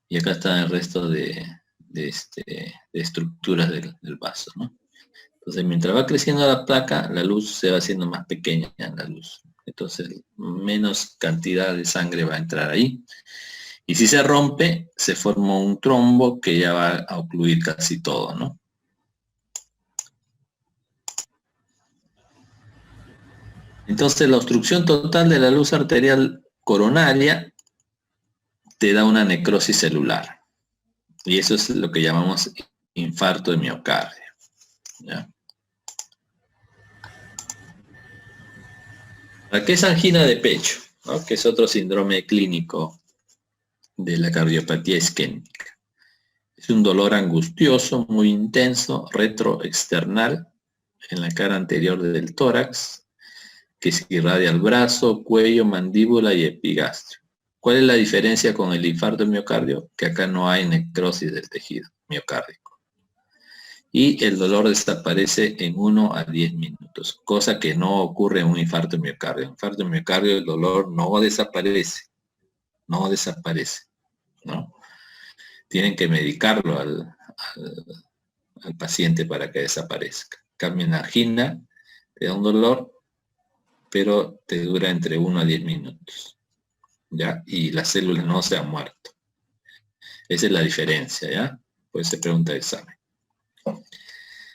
Y acá está el resto de estructuras del vaso, ¿no? Entonces, mientras va creciendo la placa, la luz se va haciendo más pequeña en la luz. Entonces, menos cantidad de sangre va a entrar ahí. Y si se rompe, se forma un trombo que ya va a ocluir casi todo, ¿no? Entonces, la obstrucción total de la luz arterial coronaria te da una necrosis celular. Y eso es lo que llamamos infarto de miocardio, ¿ya? ¿Qué es angina de pecho? ¿No? Que es otro síndrome clínico de la cardiopatía isquémica. Es un dolor angustioso, muy intenso, retroexternal, en la cara anterior del tórax, que se irradia al brazo, cuello, mandíbula y epigastrio. ¿Cuál es la diferencia con el infarto de miocardio? Que acá no hay necrosis del tejido miocárdico. Y el dolor desaparece en 1 a 10 minutos, cosa que no ocurre en un infarto de miocardio. En un infarto de miocardio el dolor no desaparece, ¿no? Tienen que medicarlo al paciente para que desaparezca. Cambia en angina, te da un dolor, pero te dura entre 1 a 10 minutos, ¿ya? Y las células no se han muerto. Esa es la diferencia, ¿ya? Pues se pregunta de examen.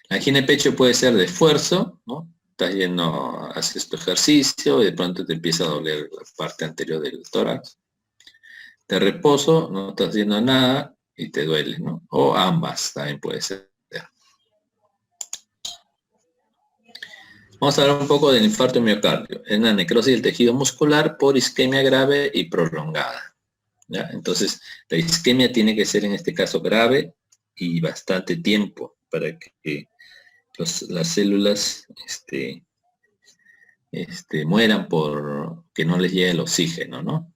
La angina de pecho puede ser de esfuerzo, ¿no? Estás yendo, haces tu ejercicio y de pronto te empieza a doler la parte anterior del tórax. De reposo, no estás haciendo nada y te duele, ¿no? O ambas también puede ser. Vamos a hablar un poco del infarto de miocardio. Es una necrosis del tejido muscular por isquemia grave y prolongada, ¿ya? Entonces, la isquemia tiene que ser en este caso grave y bastante tiempo para que las células mueran por que no les llegue el oxígeno, ¿no?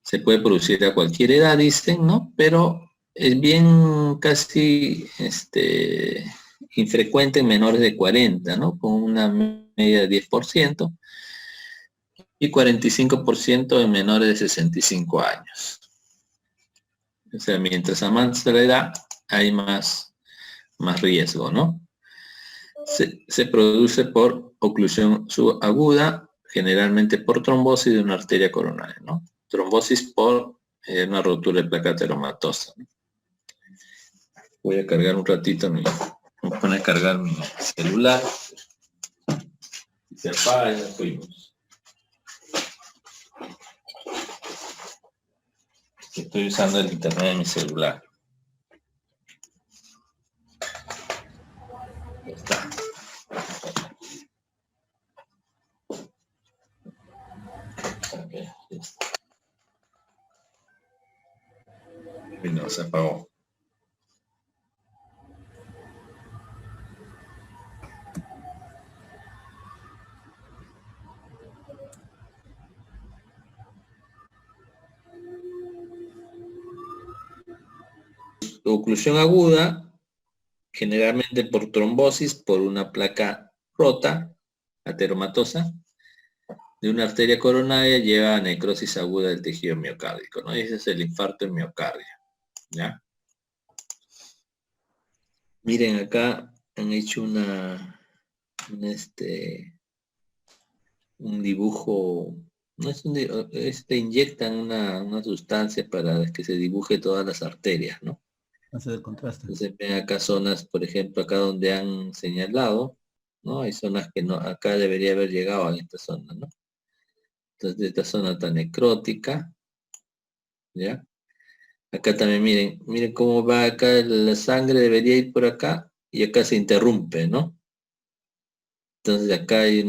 Se puede producir a cualquier edad, dicen, ¿no? Pero es bien casi infrecuente en menores de 40, ¿no? Con una media de 10% y 45% en menores de 65 años. O sea, mientras avanza la edad, hay más riesgo, ¿no? se produce por oclusión subaguda, generalmente por trombosis de una arteria coronaria, ¿no? Trombosis por una rotura de placa ateromatosa, ¿no? Voy a cargar un ratito, voy a poner a cargar mi celular. Si se apaga, ya fuimos. Estoy usando el internet de mi celular. Ya está. Okay, ya está. Y no, se apagó. Oclusión aguda, generalmente por trombosis, por una placa rota, ateromatosa, de una arteria coronaria, lleva a necrosis aguda del tejido miocárdico, ¿no? Y ese es el infarto en miocardio, ¿ya? Miren, acá han hecho un dibujo, no es inyectan una sustancia para que se dibuje todas las arterias, ¿no? Hace de contraste. Entonces ven acá zonas, por ejemplo, acá donde han señalado, ¿no? Hay zonas que no, acá debería haber llegado a esta zona, ¿no? Entonces esta zona está necrótica, ¿ya? Acá también miren cómo va acá la sangre, debería ir por acá y acá se interrumpe, ¿no? Entonces acá hay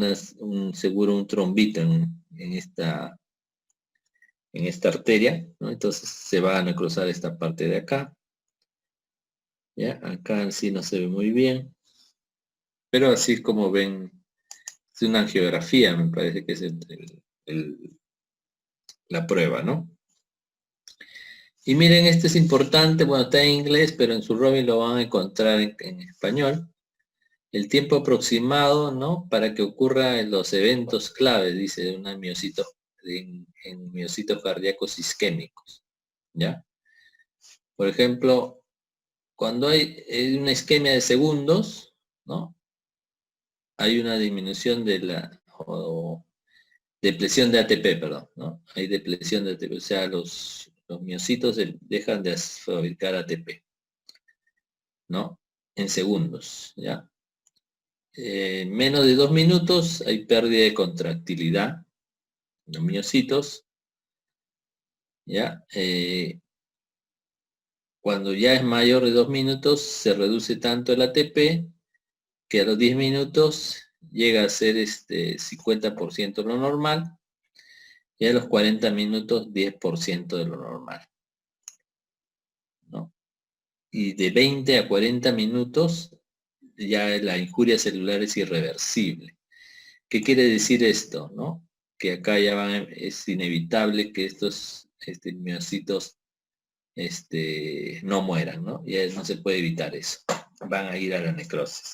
seguro un trombito en esta arteria, ¿no? Entonces se va a necrosar esta parte de acá. ¿Ya? Acá sí no se ve muy bien. Pero así como ven, es una angiografía, me parece que es la prueba, ¿no? Y miren, este es importante, bueno, está en inglés, pero en su Robin lo van a encontrar en español. El tiempo aproximado, ¿no? Para que ocurran los eventos claves, dice, en miocitos cardíacos isquémicos, ¿ya? Por ejemplo, cuando hay una isquemia de segundos, ¿no? Hay una disminución o depresión de ATP, perdón, ¿no? Hay depresión de ATP, o sea, los miocitos dejan de fabricar ATP, ¿no? En segundos, ¿ya? Menos de 2 minutos hay pérdida de contractilidad, los miocitos, ¿ya? Cuando ya es mayor de 2 minutos, se reduce tanto el ATP que a los 10 minutos llega a ser 50% lo normal y a los 40 minutos 10% de lo normal, ¿no? Y de 20 a 40 minutos ya la injuria celular es irreversible. ¿Qué quiere decir esto, no? Que acá ya es inevitable que estos miocitos no mueran, ¿no? Ya no se puede evitar eso. Van a ir a la necrosis.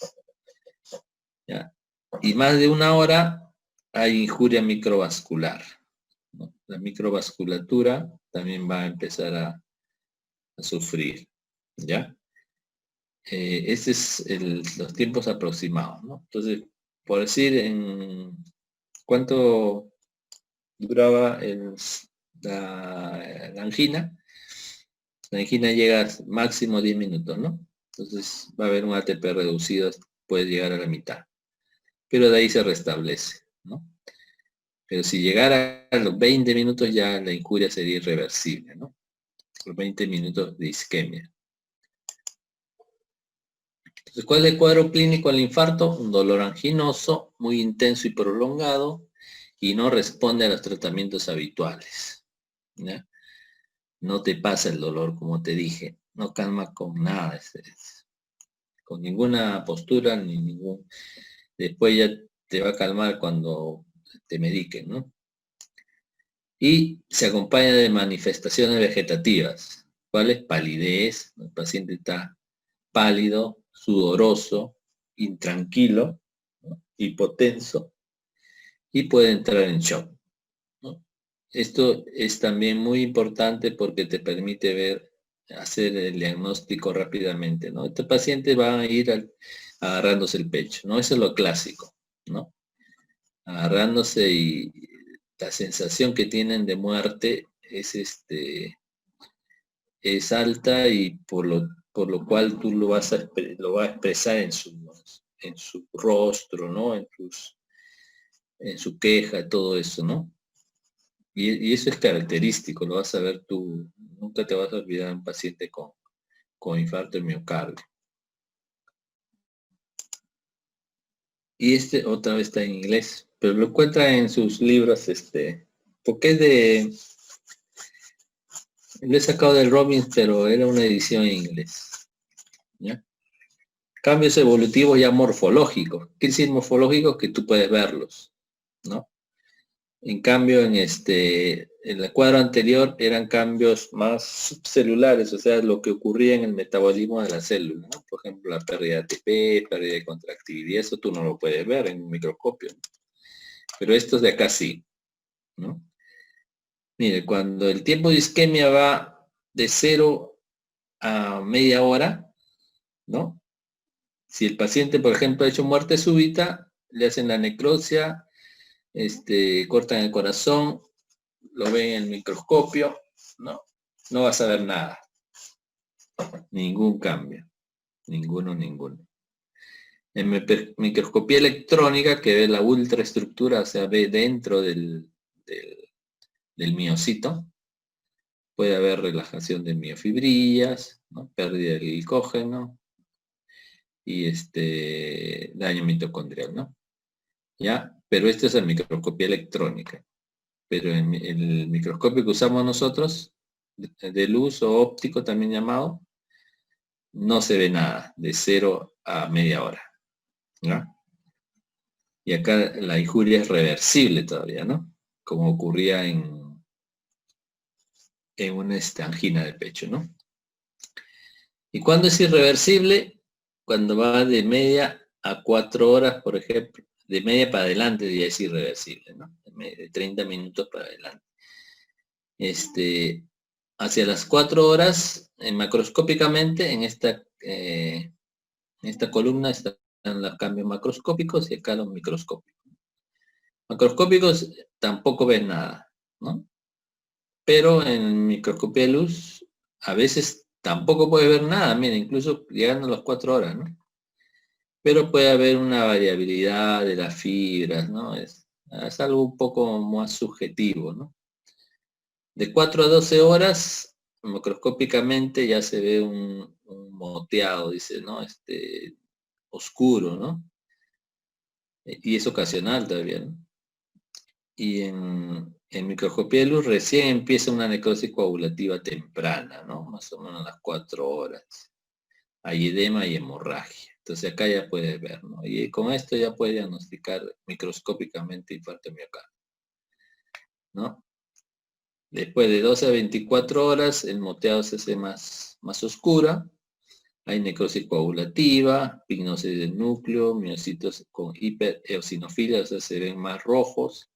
¿Ya? Y más de una hora hay injuria microvascular, ¿no? La microvasculatura también va a empezar a sufrir, ¿ya? Este es los tiempos aproximados, ¿no? Entonces, por decir, en cuánto duraba la angina. La angina llega a máximo 10 minutos, ¿no? Entonces va a haber un ATP reducido, puede llegar a la mitad. Pero de ahí se restablece, ¿no? Pero si llegara a los 20 minutos ya la injuria sería irreversible, ¿no? Los 20 minutos de isquemia. Entonces, ¿cuál es el cuadro clínico del infarto? Un dolor anginoso, muy intenso y prolongado, y no responde a los tratamientos habituales, ¿ya? No te pasa el dolor, como te dije, no calma con nada, con ninguna postura, ni ningún... Después ya te va a calmar cuando te mediquen, ¿no? Y se acompaña de manifestaciones vegetativas. ¿Cuáles? Palidez, el paciente está pálido, sudoroso, intranquilo, ¿no? Hipotenso, y puede entrar en shock, ¿no? Esto es también muy importante porque te permite hacer el diagnóstico rápidamente, ¿no? Este paciente va a ir agarrándose el pecho, ¿no? Eso es lo clásico, ¿no? Agarrándose y la sensación que tienen de muerte es alta y por lo cual tú lo vas a expresar en su rostro, ¿no? En su queja, todo eso, ¿no? Y eso es característico, lo vas a ver tú, nunca te vas a olvidar de un paciente con infarto de miocardio. Y otra vez está en inglés, pero lo encuentra en sus libros, porque lo he sacado del Robbins, pero era una edición en inglés. ¿Ya? Cambios evolutivos ya morfológicos. ¿Qué decir morfológicos? Que tú puedes verlos, ¿no? En cambio, en el cuadro anterior eran cambios más subcelulares, o sea, lo que ocurría en el metabolismo de la célula, ¿no? Por ejemplo, la pérdida de ATP, pérdida de contractividad, eso tú no lo puedes ver en un microscopio, ¿no? Pero estos de acá sí, ¿no? Mire, cuando el tiempo de isquemia va de 0 a media hora, ¿no? Si el paciente, por ejemplo, ha hecho muerte súbita, le hacen la necropsia, cortan el corazón, lo ven en el microscopio, ¿no? No vas a ver nada. Ningún cambio. Ninguno. En microscopía electrónica, que ve la ultraestructura, o sea, ve dentro del miocito, puede haber relajación de miofibrillas, ¿no? Pérdida de glicógeno y daño mitocondrial, ¿no? ¿Ya? Pero esto es en microscopía electrónica. Pero en el microscopio que usamos nosotros, de luz o óptico también llamado, no se ve nada, de 0 a media hora, ¿no? Y acá la injuria es reversible todavía, ¿no? Como ocurría en una angina de pecho, ¿no? ¿Y cuándo es irreversible? Cuando va de media a 4 horas, por ejemplo, de media para adelante ya es irreversible, ¿no? De 30 minutos para adelante. Hacia las 4 horas, macroscópicamente, en esta columna están los cambios macroscópicos y acá los microscópicos. Macroscópicos tampoco ven nada, ¿no? Pero en microscopía de luz a veces tampoco puede ver nada, mira, incluso llegando a las 4 horas, ¿no? Pero puede haber una variabilidad de las fibras, ¿no? Es algo un poco más subjetivo, ¿no? De 4 a 12 horas, macroscópicamente ya se ve un moteado, dice, ¿no? Oscuro, ¿no? Y es ocasional todavía, ¿no? Y en microscopía de luz recién empieza una necrosis coagulativa temprana, ¿no? Más o menos a las 4 horas. Hay edema y hemorragia. Entonces acá ya puedes ver, ¿no? Y con esto ya puedes diagnosticar microscópicamente infarto miocardio, ¿no? Después de 12 a 24 horas, el moteado se hace más oscura. Hay necrosis coagulativa, pignosis del núcleo, miocitos con hipereosinofilia, o sea, se ven más rojos.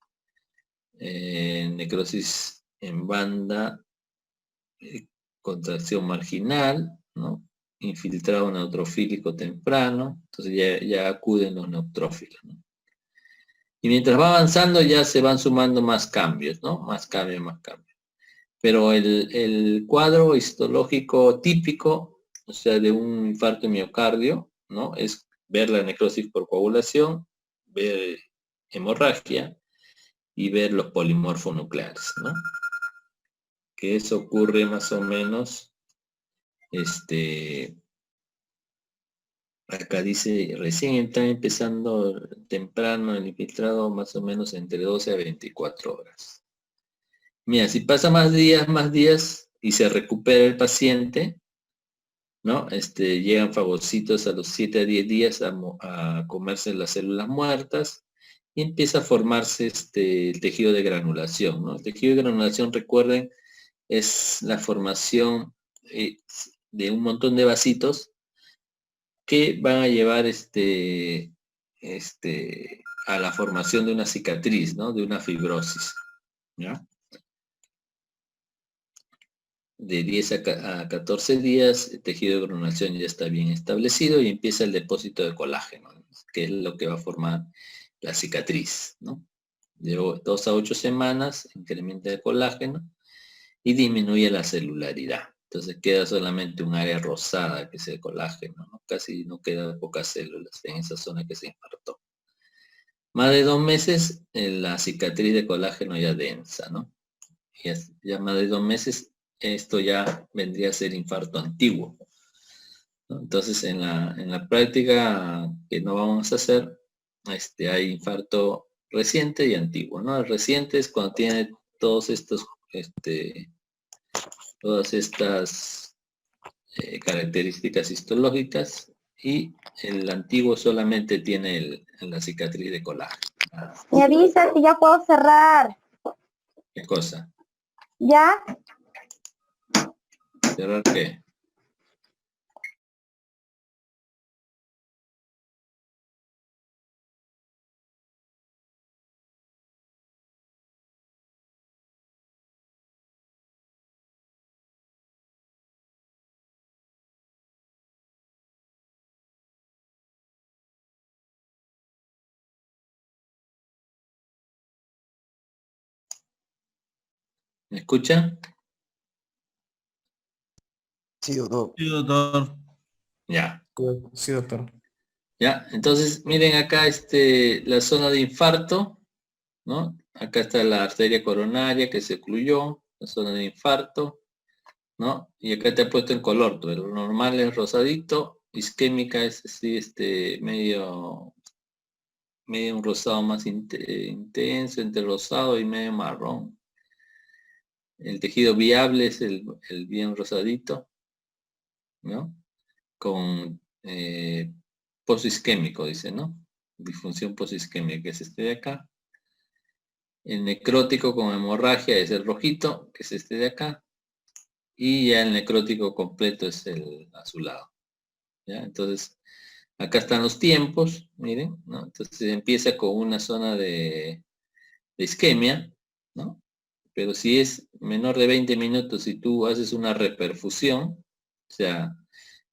Necrosis en banda, contracción marginal, ¿no? Infiltrado neutrofílico temprano, entonces ya acuden los neutrófilos, ¿no? Y mientras va avanzando ya se van sumando más cambios, ¿no? Más cambios. Pero el cuadro histológico típico, o sea, de un infarto de miocardio, ¿no? Es ver la necrosis por coagulación, ver hemorragia y ver los polimorfos nucleares, ¿no? Que eso ocurre más o menos, acá dice, recién está empezando temprano el infiltrado, más o menos entre 12 a 24 horas. Mira, si pasa más días y se recupera el paciente, ¿no? Llegan fagocitos a los 7 a 10 días a comerse las células muertas y empieza a formarse el tejido de granulación, ¿no? El tejido de granulación, recuerden, es la formación de un montón de vasitos que van a llevar a la formación de una cicatriz, ¿no? De una fibrosis, ¿ya? de 10 a 14 días, el tejido de coronación ya está bien establecido y empieza el depósito de colágeno, ¿no? Que es lo que va a formar la cicatriz, ¿no? De 2 a 8 semanas incrementa el colágeno y disminuye la celularidad. Entonces queda solamente un área rosada que es el colágeno, ¿no? Casi no queda pocas células en esa zona que se infartó. Más de 2 meses, la cicatriz de colágeno ya densa, ¿no? Ya más de 2 meses, esto ya vendría a ser infarto antiguo, ¿no? Entonces, en la práctica que no vamos a hacer, hay infarto reciente y antiguo, ¿no? El reciente es cuando tiene todos estos, todas estas características histológicas, y el antiguo solamente tiene la cicatriz de colágeno. Me avisa si ya puedo cerrar. ¿Qué cosa? ¿Ya? ¿Cerrar qué? ¿Me escuchan? Sí, doctor. Sí, doctor. Ya. Sí, doctor. Ya, entonces miren acá la zona de infarto, ¿no? Acá está la arteria coronaria que se ocluyó, la zona de infarto, ¿no? Y acá te he puesto en color, pero lo normal es rosadito, isquémica es así, medio un rosado más intenso, entre rosado y medio marrón. El tejido viable es el bien rosadito, ¿no? Con posisquémico, dice, ¿no? Disfunción posisquémica, que es este de acá. El necrótico con hemorragia es el rojito, que es este de acá. Y ya el necrótico completo es el azulado. ¿Ya? Entonces, acá están los tiempos, miren, ¿no? Entonces empieza con una zona de isquemia, ¿no? Pero si es menor de 20 minutos y tú haces una reperfusión, o sea,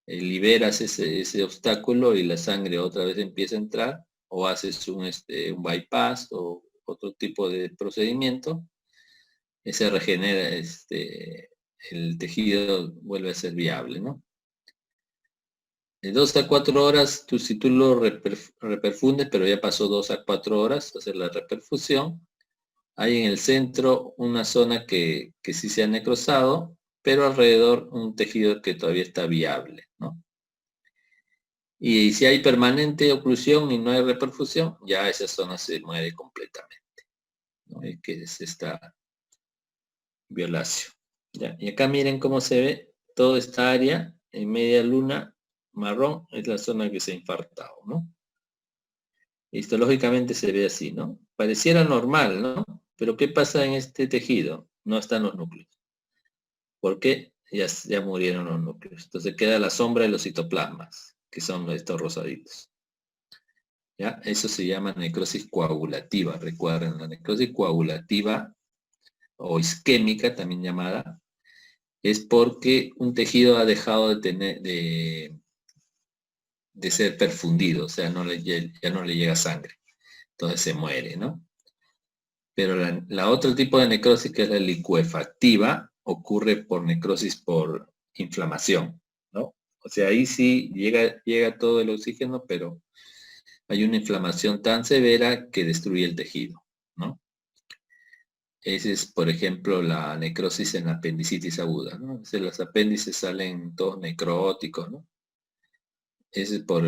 liberas ese obstáculo y la sangre otra vez empieza a entrar, o haces un bypass o otro tipo de procedimiento, se regenera, el tejido vuelve a ser viable, ¿no? De 2 a 4 horas, si tú lo reperfundes, pero ya pasó 2 a 4 horas, hacer la reperfusión, hay en el centro una zona que sí se ha necrosado, pero alrededor un tejido que todavía está viable, ¿no? Y si hay permanente oclusión y no hay reperfusión, ya esa zona se muere completamente, ¿no? Es que es esta violáceo. ¿Ya? Y acá miren cómo se ve toda esta área en media luna marrón, es la zona que se ha infartado, ¿no? Histológicamente se ve así, ¿no? Pareciera normal, ¿no? Pero ¿qué pasa en este tejido? No están los núcleos. ¿Por qué? Ya murieron los núcleos. Entonces queda la sombra de los citoplasmas, que son estos rosaditos. ¿Ya? Eso se llama necrosis coagulativa. Recuerden, la necrosis coagulativa o isquémica, también llamada, es porque un tejido ha dejado de tener, de ser perfundido, o sea, ya no le llega sangre. Entonces se muere, ¿no? Pero la otro tipo de necrosis, que es la licuefactiva, ocurre por necrosis por inflamación, ¿no? O sea, ahí sí llega todo el oxígeno, pero hay una inflamación tan severa que destruye el tejido, ¿no? Ese es, por ejemplo, la necrosis en apendicitis aguda, ¿no? Entonces, los apéndices salen todos necróticos, ¿no? Ese es por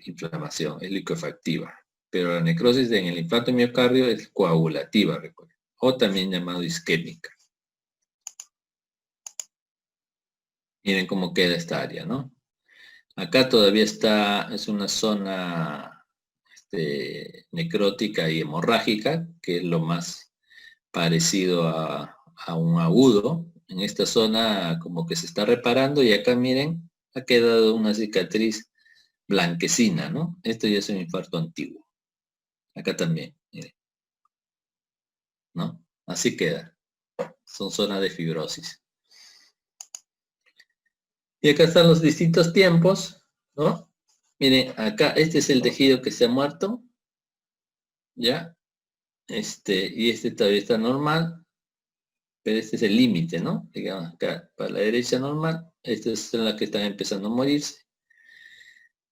inflamación, es licuefactiva. Pero la necrosis en el infarto miocardio es coagulativa, recuerden, o también llamado isquémica. Miren cómo queda esta área, ¿no? Acá todavía es una zona necrótica y hemorrágica, que es lo más parecido a un agudo. En esta zona como que se está reparando, y acá miren, ha quedado una cicatriz blanquecina, ¿no? Esto ya es un infarto antiguo. Acá también, miren, ¿no? Así queda. Son zonas de fibrosis. Y acá están los distintos tiempos, ¿no? Miren, acá este es el tejido que se ha muerto, ¿ya? Y este todavía está normal, pero este es el límite, ¿no? Digamos acá, para la derecha normal, estas son las que están empezando a morirse.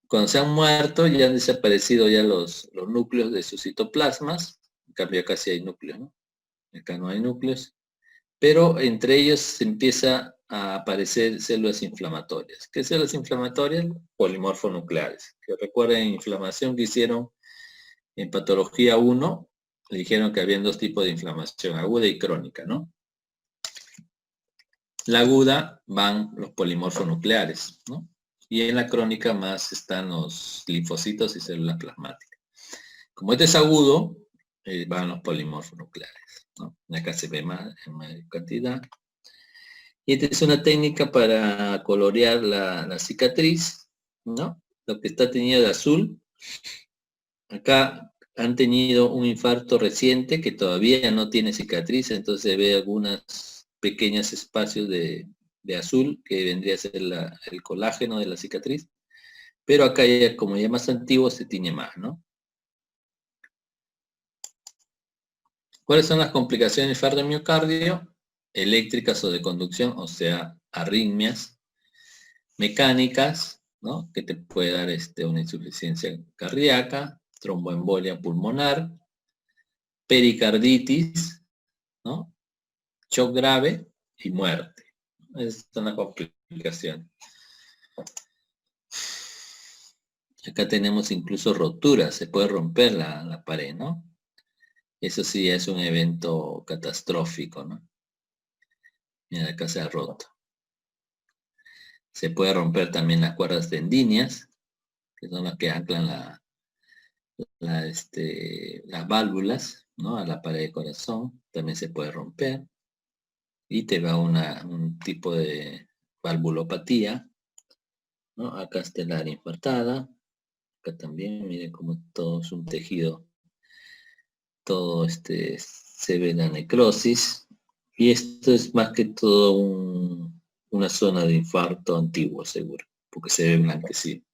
Cuando se han muerto, ya han desaparecido ya los núcleos de sus citoplasmas, en cambio acá sí hay núcleos, ¿no? Acá no hay núcleos, pero entre ellos se empieza a aparecer células inflamatorias. ¿Qué células inflamatorias? Polimorfonucleares. Que recuerden inflamación que hicieron en patología 1, le dijeron que habían dos tipos de inflamación, aguda y crónica, ¿no? La aguda van los polimorfonucleares, ¿no? Y en la crónica más están los linfocitos y células plasmáticas. Como este es agudo, van los polimorfonucleares, ¿no? Acá se ve más en mayor cantidad. Y esta es una técnica para colorear la cicatriz, ¿no? Lo que está teñido de azul. Acá han tenido un infarto reciente que todavía no tiene cicatriz, entonces se ve algunos pequeños espacios de azul que vendría a ser el colágeno de la cicatriz. Pero acá ya, como ya más antiguo, se tiñe más, ¿no? ¿Cuáles son las complicaciones de infarto de miocardio? Eléctricas o de conducción, o sea, arritmias, mecánicas, ¿no? Que te puede dar una insuficiencia cardíaca, tromboembolia pulmonar, pericarditis, ¿no? Shock grave y muerte. Esas son las complicaciones. Acá tenemos incluso roturas, se puede romper la pared, ¿no? Eso sí es un evento catastrófico, ¿no? Mira, acá se ha roto. Se puede romper también las cuerdas tendíneas, que son las que anclan las válvulas, ¿no? A la pared del corazón. También se puede romper. Y te va un tipo de valvulopatía, ¿no? Acá está el área infartada. Acá también, miren cómo todo es un tejido. Todo se ve la necrosis. Y esto es más que todo una zona de infarto antiguo, seguro, porque se ve blanquecino.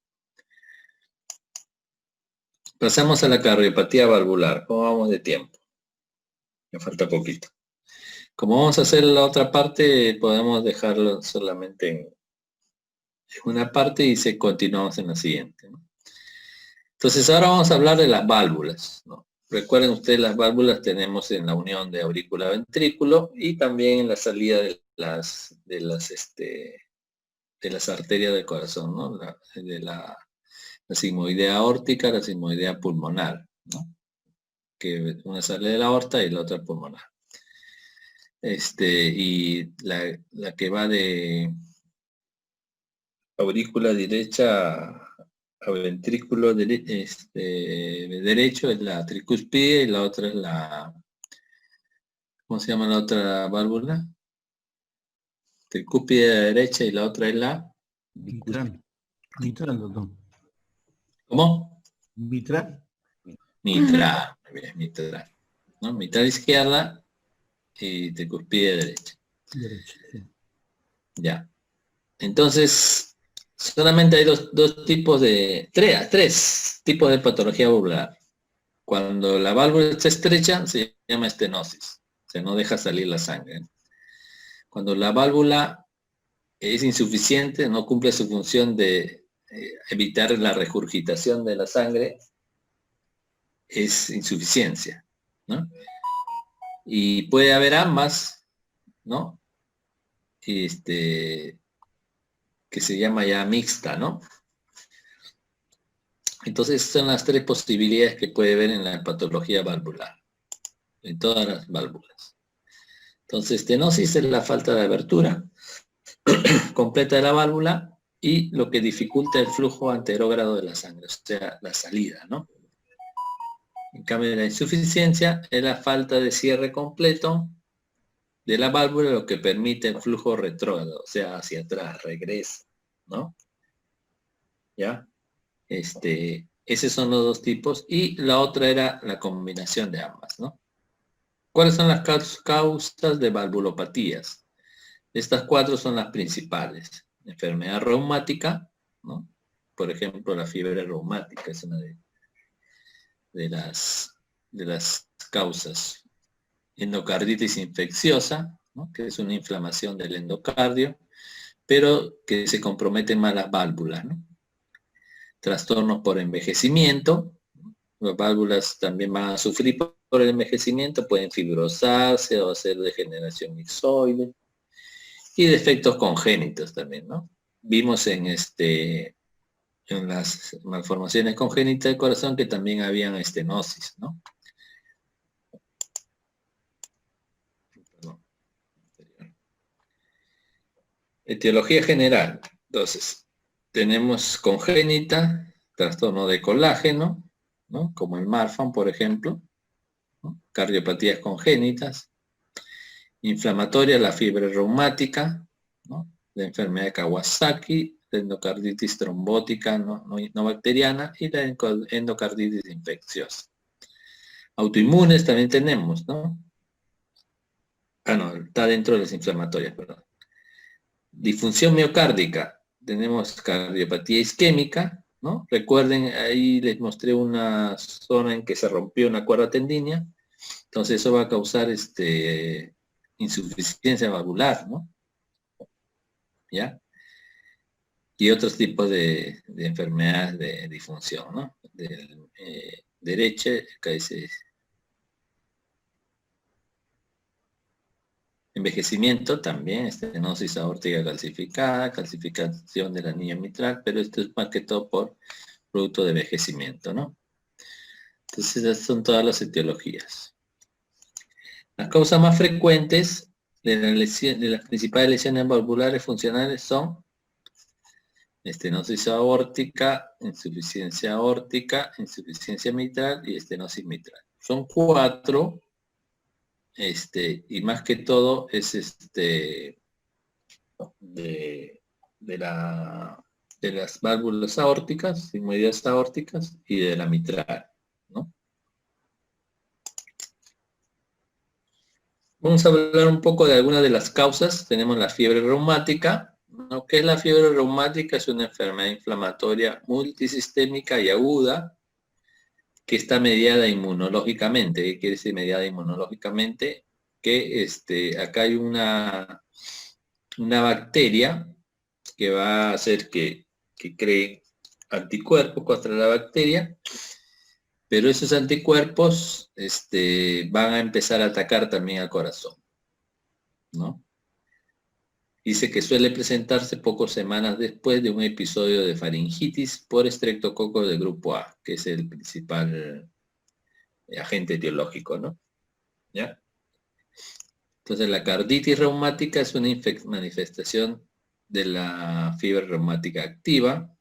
Pasamos a la cardiopatía valvular. ¿Cómo vamos de tiempo? Me falta poquito. Como vamos a hacer la otra parte, podemos dejarlo solamente en una parte y continuamos en la siguiente, ¿no? Entonces ahora vamos a hablar de las válvulas, ¿no? Recuerden ustedes, las válvulas tenemos en la unión de aurícula-ventrículo y también en la salida de las arterias del corazón, ¿no? La sigmoidea aórtica, la sigmoidea pulmonar, ¿no? Que una sale de la aorta y la otra pulmonar. Y la que va de aurícula derecha a ventrículo derecho es la tricúspide y la otra es ¿cómo se llama la otra válvula? Tricúspide derecha y la otra es la Mitral. Mitral, doctor. ¿Cómo? Mitral. Mitral, bien, mitral, ¿no? Mitral izquierda y tricúspide derecha. Derecha, sí. Ya. Entonces, solamente hay tres tipos de patología valvular. Cuando la válvula está estrecha, se llama estenosis. O sea, no deja salir la sangre. Cuando la válvula es insuficiente, no cumple su función de evitar la regurgitación de la sangre, es insuficiencia, ¿no? Y puede haber ambas, ¿no? Que se llama ya mixta, ¿no? Entonces son las tres posibilidades que puede ver en la patología valvular, en todas las válvulas. Entonces, estenosis es la falta de abertura completa de la válvula y lo que dificulta el flujo anterógrado de la sangre, o sea, la salida, ¿no? En cambio, la insuficiencia es la falta de cierre completo de la válvula, lo que permite el flujo retrógrado, o sea, hacia atrás, regresa, ¿no? ¿Ya? Esos son los dos tipos, y la otra era la combinación de ambas, ¿no? ¿Cuáles son las causas de valvulopatías? Estas cuatro son las principales. enfermedad reumática, ¿no? Por ejemplo, la fiebre reumática es una de las causas. Endocarditis infecciosa, ¿no? Que es una inflamación del endocardio, pero que se comprometen más las válvulas, ¿no? Trastornos por envejecimiento, ¿no? Las válvulas también van a sufrir por el envejecimiento, pueden fibrosarse o hacer degeneración mixoide, y defectos congénitos también, ¿no? Vimos en las malformaciones congénitas del corazón que también habían estenosis, ¿no? Perdón. Etiología general. Entonces, tenemos congénita, trastorno de colágeno, ¿no? Como el Marfan, por ejemplo, ¿no? Cardiopatías congénitas, inflamatoria, la fiebre reumática, ¿no? La enfermedad de Kawasaki, la endocarditis trombótica no bacteriana y la endocarditis infecciosa. Autoinmunes también tenemos, ¿no? No, está dentro de las inflamatorias, perdón. Disfunción miocárdica, tenemos cardiopatía isquémica, ¿no? Recuerden, ahí les mostré una zona en que se rompió una cuerda tendínea, entonces eso va a causar insuficiencia valvular, ¿no? ¿Ya? Y otros tipos de enfermedades de disfunción, ¿no? Derecha, acá dice envejecimiento también, estenosis aórtica calcificada, calcificación de la anilla mitral, pero esto es más que todo por producto de envejecimiento, ¿no? Entonces esas son todas las etiologías. Las causas más frecuentes de las principales lesiones valvulares funcionales son estenosis aórtica, insuficiencia aórtica, insuficiencia mitral y estenosis mitral. Son 4, y más que todo es de las válvulas aórticas, sigmoideas aórticas y de la mitral, ¿no? Vamos a hablar un poco de algunas de las causas. Tenemos la fiebre reumática, ¿no? ¿Qué es la fiebre reumática? Es una enfermedad inflamatoria multisistémica y aguda que está mediada inmunológicamente. ¿Qué quiere decir mediada inmunológicamente? Que acá hay una bacteria que va a hacer que cree anticuerpos contra la bacteria, pero esos anticuerpos van a empezar a atacar también al corazón, ¿no? Dice que suele presentarse pocas semanas después de un episodio de faringitis por estreptococo del grupo A, que es el principal agente etiológico, ¿no? ¿Ya? Entonces la carditis reumática es una manifestación de la fiebre reumática activa.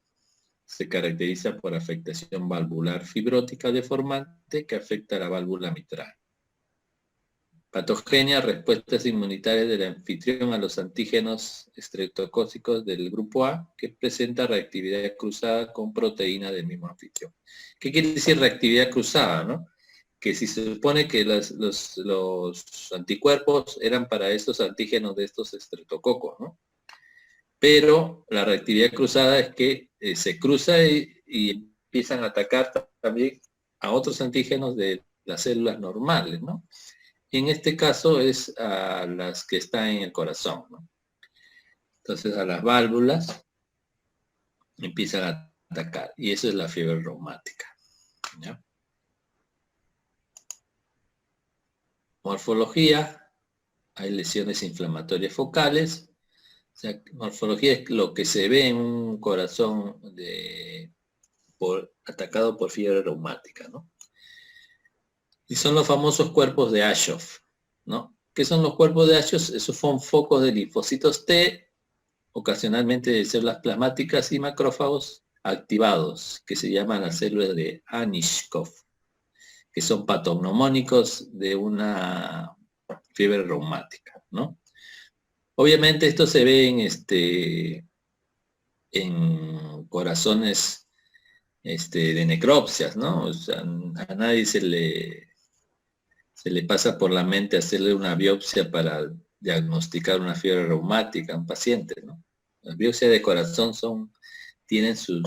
Se caracteriza por afectación valvular fibrótica deformante que afecta a la válvula mitral. Patogenia, respuestas inmunitarias del anfitrión a los antígenos estreptocócicos del grupo A, que presenta reactividad cruzada con proteína del mismo anfitrión. ¿Qué quiere decir reactividad cruzada, no? Que si se supone que los anticuerpos eran para estos antígenos de estos estreptococos, ¿no? Pero la reactividad cruzada es que se cruza y empiezan a atacar también a otros antígenos de las células normales, ¿no? En este caso es a las que están en el corazón, ¿no? Entonces a las válvulas empiezan a atacar, y eso es la fiebre reumática, ¿ya? Morfología, hay lesiones inflamatorias focales. O sea, morfología es lo que se ve en un corazón atacado por fiebre reumática, ¿no? Y son los famosos cuerpos de Aschoff, ¿no? ¿Qué son los cuerpos de Aschoff? Esos son focos de linfocitos T, ocasionalmente de células plasmáticas y macrófagos activados, que se llaman las células de Anischkow, que son patognomónicos de una fiebre reumática, ¿no? Obviamente esto se ve en corazones de necropsias, ¿no? O sea, a nadie se le pasa por la mente hacerle una biopsia para diagnosticar una fiebre reumática a un paciente, ¿no? Las biopsias de corazón tienen sí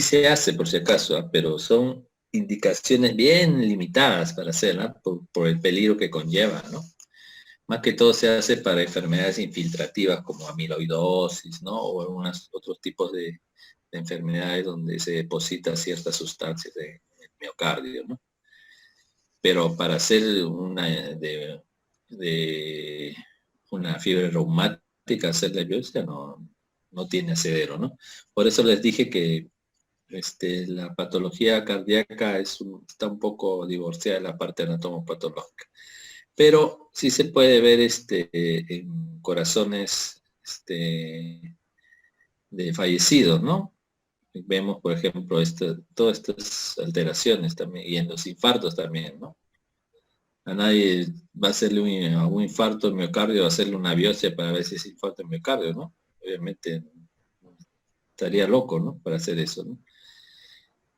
se hace por si acaso, pero son indicaciones bien limitadas para hacerla por el peligro que conlleva, ¿no? Más que todo se hace para enfermedades infiltrativas como amiloidosis, ¿no? O algunos otros tipos de enfermedades donde se deposita ciertas sustancias en el miocardio, ¿no? Pero para hacer de una fiebre reumática, hacer la biopsia no tiene asidero, ¿no? Por eso les dije que la patología cardíaca está un poco divorciada de la parte anatomopatológica. Pero sí se puede ver en corazones de fallecidos, ¿no? Vemos, por ejemplo, todas estas alteraciones también, y en los infartos también, ¿no? A nadie va a hacerle un infarto al miocardio, va a hacerle una biopsia para ver si es infarto al miocardio, ¿no? Obviamente estaría loco, ¿no? Para hacer eso, ¿no?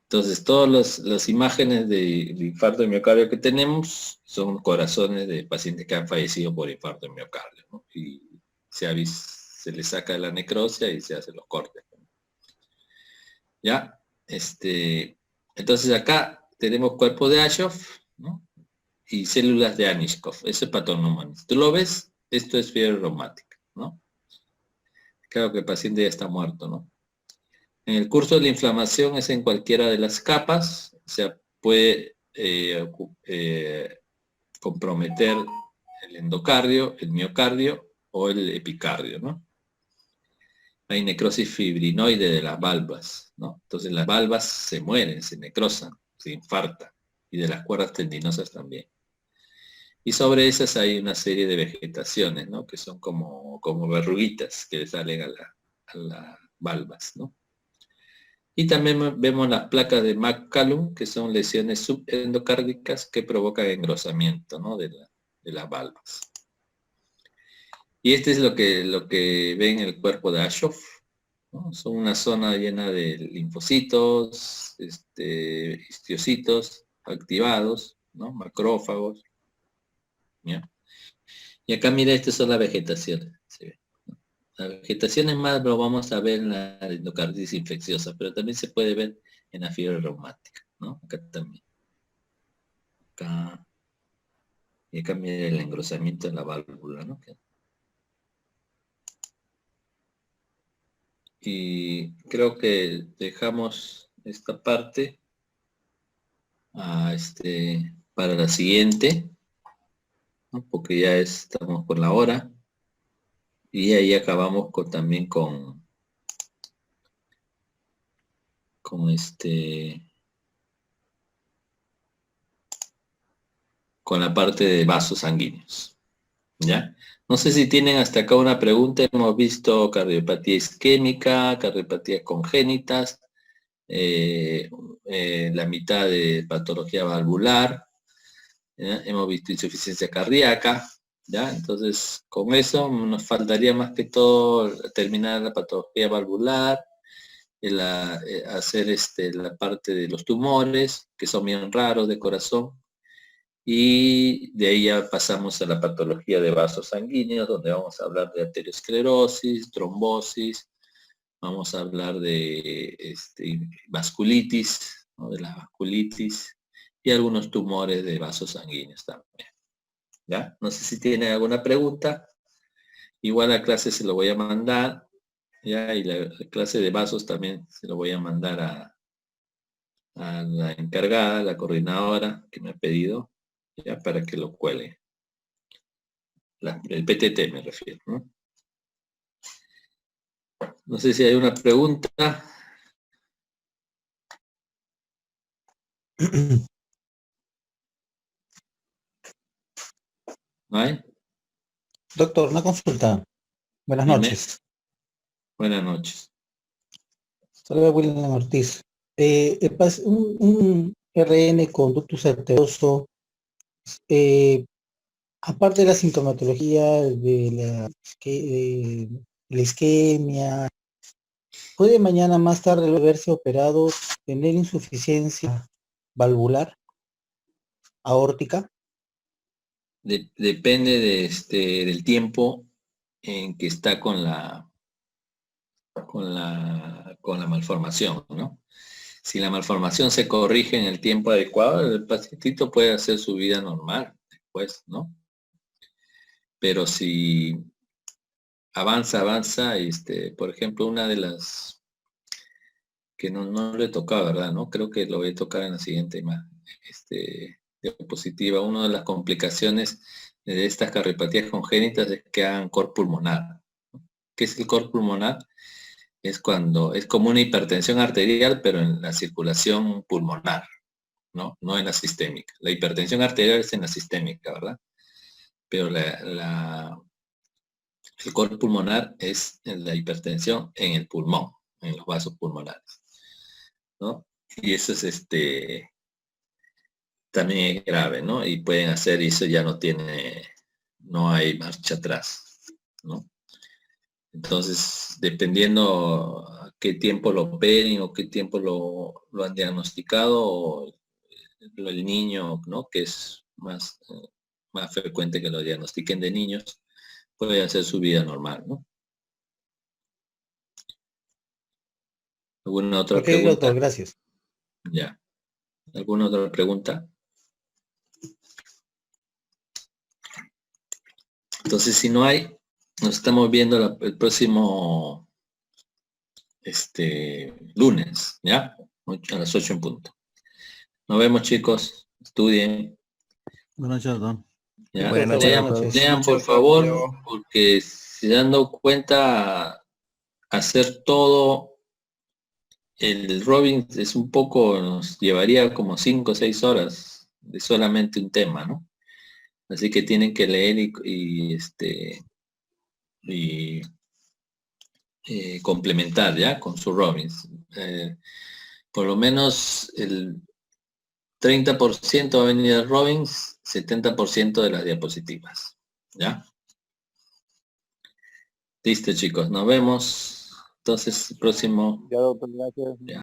Entonces, todas las imágenes de infarto de miocardio que tenemos son corazones de pacientes que han fallecido por infarto de miocardio, ¿no? Y se le saca la necrosia y se hacen los cortes, ¿no? ¿Ya? Entonces acá tenemos cuerpo de Aschoff, ¿no? Y células de Aniskov. Eso es patognomónico. Tú lo ves, esto es fiebre reumática, ¿no? Claro que el paciente ya está muerto, ¿no? En el curso de la inflamación es en cualquiera de las capas, o sea, puede comprometer el endocardio, el miocardio o el epicardio, ¿no? Hay necrosis fibrinoide de las valvas, ¿no? Entonces las valvas se mueren, se necrosan, se infartan, y de las cuerdas tendinosas también. Y sobre esas hay una serie de vegetaciones, ¿no? Que son como verruguitas que salen a las valvas, ¿no? Y también vemos las placas de McCallum, que son lesiones subendocárdicas que provocan engrosamiento, ¿no? de las valvas. Y este es lo que ve en el cuerpo de Aschoff, ¿no? Son una zona llena de linfocitos, histocitos activados, ¿no? Macrófagos. ¿Ya? Y acá mira, estas son las vegetaciones. ¿Sí? La vegetación es más, lo vamos a ver en la endocarditis infecciosa, pero también se puede ver en la fiebre reumática, ¿no? Acá también. Acá. Y acá mira el engrosamiento de la válvula, ¿no? Y creo que dejamos esta parte para la siguiente, ¿no? Porque ya estamos por la hora. Y ahí acabamos también con la parte de vasos sanguíneos. ¿Ya? No sé si tienen hasta acá una pregunta. Hemos visto cardiopatía isquémica, cardiopatías congénitas, la mitad de patología valvular, ¿ya? Hemos visto insuficiencia cardíaca, ¿ya? Entonces, con eso nos faltaría más que todo terminar la patología valvular, hacer la parte de los tumores, que son bien raros de corazón, y de ahí ya pasamos a la patología de vasos sanguíneos, donde vamos a hablar de arteriosclerosis, trombosis, vamos a hablar de vasculitis, ¿no? De la vasculitis, y algunos tumores de vasos sanguíneos también. ¿Ya? No sé si tienen alguna pregunta. Igual la clase se lo voy a mandar, ¿ya? Y la clase de vasos también se lo voy a mandar a la encargada, la coordinadora que me ha pedido, ya, para que lo cuele. El PTT me refiero, ¿no? No sé si hay una pregunta. ¿No hay? Doctor, una consulta. Buenas Dime. noches. Buenas noches. Soy William Ortiz. Un RN con ductus arterioso, aparte de la sintomatología de la isquemia, ¿puede mañana más tarde verse operado, tener insuficiencia valvular aórtica? depende del tiempo en que está con la malformación, ¿no? Si la malformación se corrige en el tiempo adecuado, el pacientito puede hacer su vida normal después, ¿no? Pero si avanza, por ejemplo, una de las que no le tocaba, ¿verdad? ¿No? Creo que lo voy a tocar en la siguiente imagen, diapositiva. Una de las complicaciones de estas cardiopatías congénitas es que hagan cor pulmonar. ¿Qué es el cor pulmonar? Es cuando es como una hipertensión arterial, pero en la circulación pulmonar, ¿no? No en la sistémica. La hipertensión arterial es en la sistémica, ¿verdad? Pero el cor pulmonar es en la hipertensión en el pulmón, en los vasos pulmonares, ¿no? Y eso es también es grave, ¿no? Y pueden hacer eso, ya no hay marcha atrás, ¿no? Entonces, dependiendo a qué tiempo lo operen o qué tiempo lo han diagnosticado, o el niño, ¿no? Que es más frecuente que lo diagnostiquen de niños, puede hacer su vida normal, ¿no? ¿Alguna otra pregunta? Doctor, gracias. Ya. ¿Alguna otra pregunta? Entonces, si no hay, nos estamos viendo el próximo lunes, ¿ya? A las 8 en punto. Nos vemos, chicos. Estudien. Buenas noches, doctor. ¿Ya? Buenas noches. Lean, por favor, porque se dando cuenta, hacer todo el Robbins es un poco, nos llevaría como 5 o 6 horas de solamente un tema, ¿no? Así que tienen que leer y complementar, ¿ya? Con su Robbins. Por lo menos el 30% va a venir de Robbins, 70% de las diapositivas, ¿ya? Listo, chicos, nos vemos. Entonces, próximo. Ya, doctor, gracias. Ya.